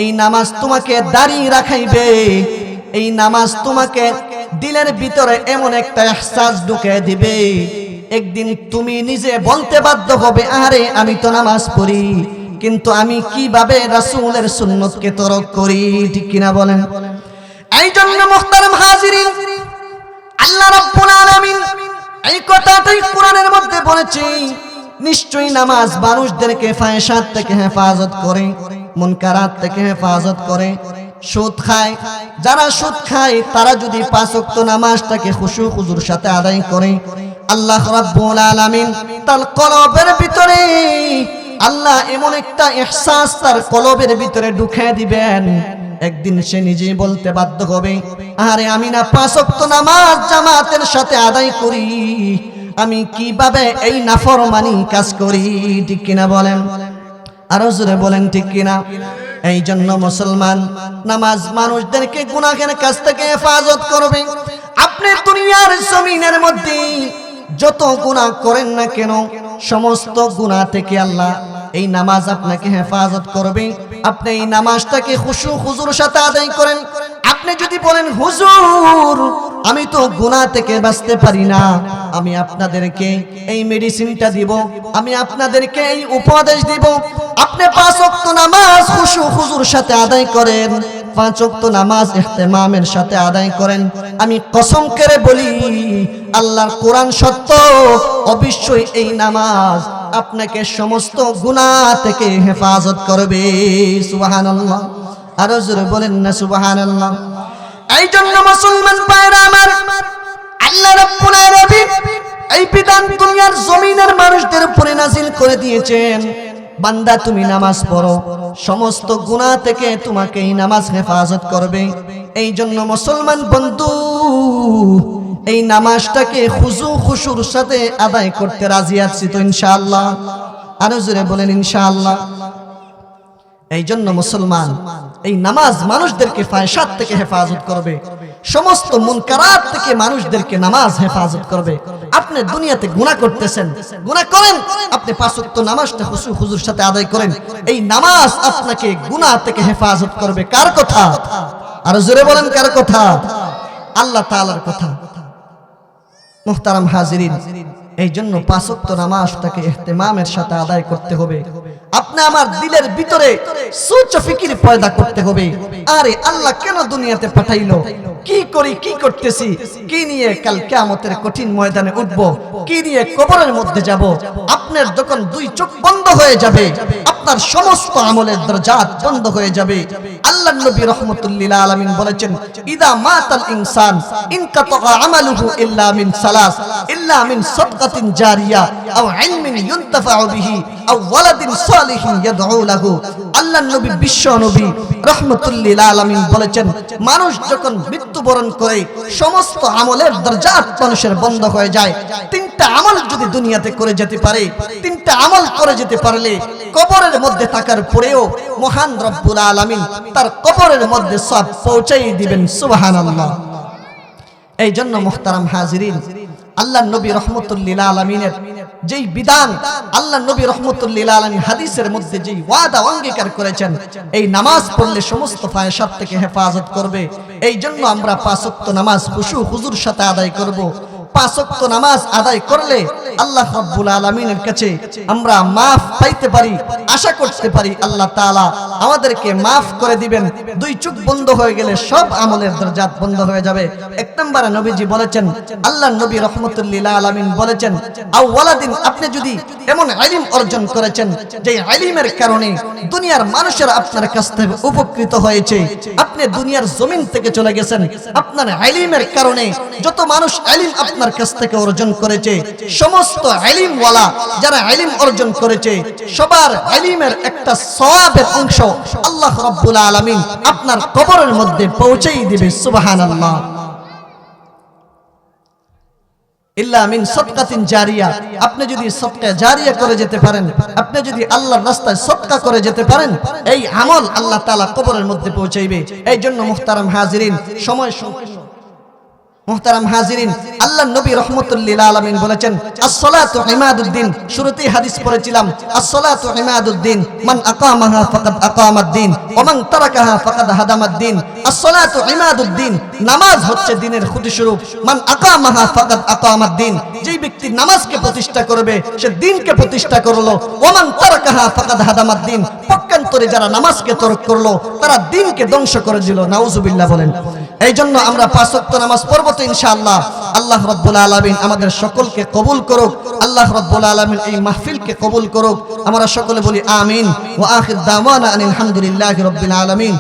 Speaker 1: এই নামাজ তোমাকে দাড়ি রাখাইবে। এই নামাজ তোমাকে দিলের ভিতরে এমন একটা ইহসাস ঢুকে দিবে, একদিন তুমি নিজে বলতে বাধ্য হবে, আরে আমি তো নামাজ পড়ি, কিন্তু আমি কিভাবে রাসূলের সুন্নতকে তরক করি। ঠিক কিনা বলেন? এই জন্য মুহতারাম হাজিরিন, আল্লাহ রাব্বুল আলামিন এই কথাটাই কোরআনের মধ্যে বলেছে, নিশ্চয়ই নামাজ মানুষদেরকে ফাহিশাত থেকে হেফাজত করে, মুনকারাত থেকে হেফাজত করে। সুদ খায়, যারা সুদ খায় তারা যদি 5 ওয়াক্ত নামাজটাকে খুশু হুজুর সাথে আদায় করে, আল্লাহ রাব্বুল আলামিন তার কলবের ভিতরে আল্লাহ এমন একটা ইহসাস তার কলবের ভিতরে ঢুকে দিবেন, একদিন সে নিজেই বলতে বাধ্য হবে, আরে আমি না 5 ওয়াক্ত নামাজ জামাতের সাথে আদায় করি, আমি কিভাবে এই নাফরমানি কাজ করি। ঠিক কিনা বলেন? আরো জোরে বলেন ঠিক কিনা? এই জন্য মুসলমান, নামাজ মানুষদেরকে গুনাহের কাছ থেকে হেফাজত করবে। আপনি দুনিয়ার জমিনের মধ্যে যত গুনাহ করেন না কেন, সমস্ত গুনাহ থেকে আল্লাহ এই নামাজ আপনাকে হেফাজত করবে। আপনি এই নামাজটাকে খুশু হুজুর সাথে আদায় করেন। আপনি যদি বলেন, হুজুর আমি তো গুনাহ থেকে বাঁচতে পারি না, আমি আপনাদেরকে এই মেডিসিনটা দিব, আমি আপনাদেরকে এই উপদেশ দিব, আপনি 5 ওয়াক্ত নামাজ খুশু হুজুর সাথে আদায় করেন, 5 ওয়াক্ত নামাজ ইহতিমামের সাথে আদায় করেন, আমি কসম করে বলি আল্লাহর কোরআন সত্য, অবশ্যই এই নামাজ আপনাকে সমস্ত গুনাহ থেকে হেফাজত করবে। সুবহানাল্লাহ। আরো জোরে বলেন না সুবহানাল্লাহ। এই জন্য মুসলমান ভাইরা আমার, আল্লাহ রাব্বুল আলামিন এই বিধান দুনিয়ার জমিনের মানুষদের উপরে নাজিল করে দিয়েছেন, বান্দা তুমি নামাজ পড়ো, সমস্ত গুনাহ থেকে তোমাকে এই নামাজ হেফাজত করবে। এই জন্য মুসলমান বন্ধু, এই নামাজটাকে খুশু খুশুর সাথে আদায় করতে রাজি আছি তো ইনশাআল্লাহ? আরো জোরে বলেন ইনশাআল্লাহ। এই জন্য মুসলমান, এই নামাজ মানুষদেরকে ফাহিশাত থেকে হেফাজত করবে, সমস্ত মুনকারাত থেকে মানুষদেরকে নামাজ হেফাজত করবে। আপনি দুনিয়াতে গুনাহ করতেছেন, গুনাহ করেন, আপনি 5 ওয়াক্ত নামাজটা খুশু হুজুর সাথে আদায় করেন, এই নামাজ আপনাকে গুনাহ থেকে হেফাজত করবে। কার কথা? আরো জোরে বলেন কার কথা? আল্লাহ তাআলার কথা। মুহতারাম হাজিরিন, এই জন্য 5 ওয়াক্ত নামাজটাকে ইহতিমামের সাথে আদায় করতে হবে। আপনি আমার দিলের ভিতরে সোচ ফিকির পয়দা করতে হবে, আরে আল্লাহ কেন দুনিয়াতে পাঠাইলো, কি করি, কি করতেছি, কি নিয়ে কাল কিয়ামতের কঠিন ময়দানে উঠবো, কি নিয়ে কবরের মধ্যে যাব। আপনার যখন 2 চোখ বন্ধ হয়ে যাবে, আপনার সমস্ত আমলের দরজাত বন্ধ হয়ে যাবে। আল্লাহ নবী রাহমাতুল্লিল আলামিন বলেছেন, ইদা মাতাল ইনসান ইনকাতা আমালুহু ইল্লা মিন সালাস, ইল্লা মিন সাদকাতিন জারিয়া আও ইলমিন ইউনতাফাউ বিহি আও ওয়ালাদিন সালিহিন ইয়াদউ লাহু। আল্লাহ নবী বিশ্ব নবী রাহমাতুল্লিল আলামিন বলেছেন, মানুষ যখন মৃত্যুবরণ করে সমস্ত আমলের দরজাত মানুষের বন্ধ হয়ে যায়। 3টা আমল যদি দুনিয়াতে করে যেতে পারে, 3টা আমল করে যেতে পারলে কবরের মধ্যে থাকার পরেও মহান রব্বুল আলামিন তার কবরের মধ্যে সব পৌঁছাই দিবেন। সুবহানাল্লাহ। এই জন্য মুহতারাম হাজিরিন, আল্লাহ নবী রাহমাতুল লিল আলামিনের যেই বিধান, আল্লাহ নবী রাহমাতুল লিল আলামিন হাদিসের মধ্যে যেই ওয়াদা অঙ্গীকার করেছেন, এই নামাজ পড়লে সমস্ত ফাহিশাত থেকে হেফাজত করবে। এই জন্য আমরা 5 ওয়াক্ত নামাজ খুশু হুজুর সাথে আদায় করব। 5 ওয়াক্ত নামাজ আদায় করলে আল্লাহ রাব্বুল আলামিনের কাছে আমরা মাফ পাইতে পারি, আশা করতে পারি আল্লাহ তাআলা আমাদেরকে মাফ করে দিবেন। 2 চোখ বন্ধ হয়ে গেলে সব আমলের দরজাত বন্ধ হয়ে যাবে। 1 নম্বরে নবীজি বলেছেন, আল্লাহ নবী রাহমাতুল লিল আলামিন বলেছেন, আওয়ালাদিন আপনি যদি এমন ইলম অর্জন করেছেন যে ইলমের কারণে দুনিয়ার মানুষেরা আপনার কাছ থেকে উপকৃত হয়েছে, আপনি দুনিয়ার জমিন থেকে চলে গেছেন, আপনার ইলমের কারণে যত মানুষ ইলম আপনার কাছ থেকে অর্জন করেছে, সমস্ত ইলমওয়ালা যারা ইলম অর্জন করেছে সবার ইলমের একটা সওয়াবের অংশ আল্লাহ রাব্বুল আলামিন আপনার কবরের মধ্যে পৌঁছেই দিবে। সুবহানাল্লাহ। ইল্লা মিন সাদকাতিন জারিয়া, আপনি যদি সদকা জারিয়া করে যেতে পারেন, আপনি যদি আল্লাহর রাস্তায় সদকা করে যেতে পারেন, এই আমল আল্লাহ তাআলা কবরের মধ্যে পৌঁছাইবে। এই জন্য মুহতারাম হাজিরিন, সময় মুহতারাম হাজিরিন, আল্লাহ নবী রাহমাতুল লিল আলামিন বলেছেন, as-salatu ইমাদুদ্দিন। শুরুতেই হাদিস পড়েছিলাম, as-salatu ইমাদুদ্দিন, মান আকামাহা ফাকাদ আকামাদ-দ্বীন ওয়া মান তারাকাহা ফাকাদ হাদামাদ-দ্বীন। as-salatu ইমাদুদ্দিন, নামাজ হচ্ছে দ্বীনের খুঁটি স্বরূপ। মান আকামাহা ফাকাদ আকামাদ-দ্বীন, যেই ব্যক্তি নামাজকে প্রতিষ্ঠা করবে সে দ্বীনকে প্রতিষ্ঠা করলো। ওয়া মান তারাকাহা ফাকাদ হাদামাদ-দ্বীন, পক্ষান্তরে যারা নামাজকে তরক করলো তারা দ্বীনকে ধ্বংস করে দিল। নাউজুবিল্লাহ বলেন। এই জন্য আমরা 5 ওয়াক্ত নামাজ পড়ব তো ইনশাআল্লাহ। আল্লাহ রাব্বুল আলামিন আমাদের সকলকে কবুল করুক। আল্লাহ রাব্বুল আলামিন এই মাহফিলকে কবুল করুক। আমরা সকলে বলি আমিন। ওয়া আখির দাওয়ানা আনিল হামদুলিল্লাহি রাব্বিল আলামিন।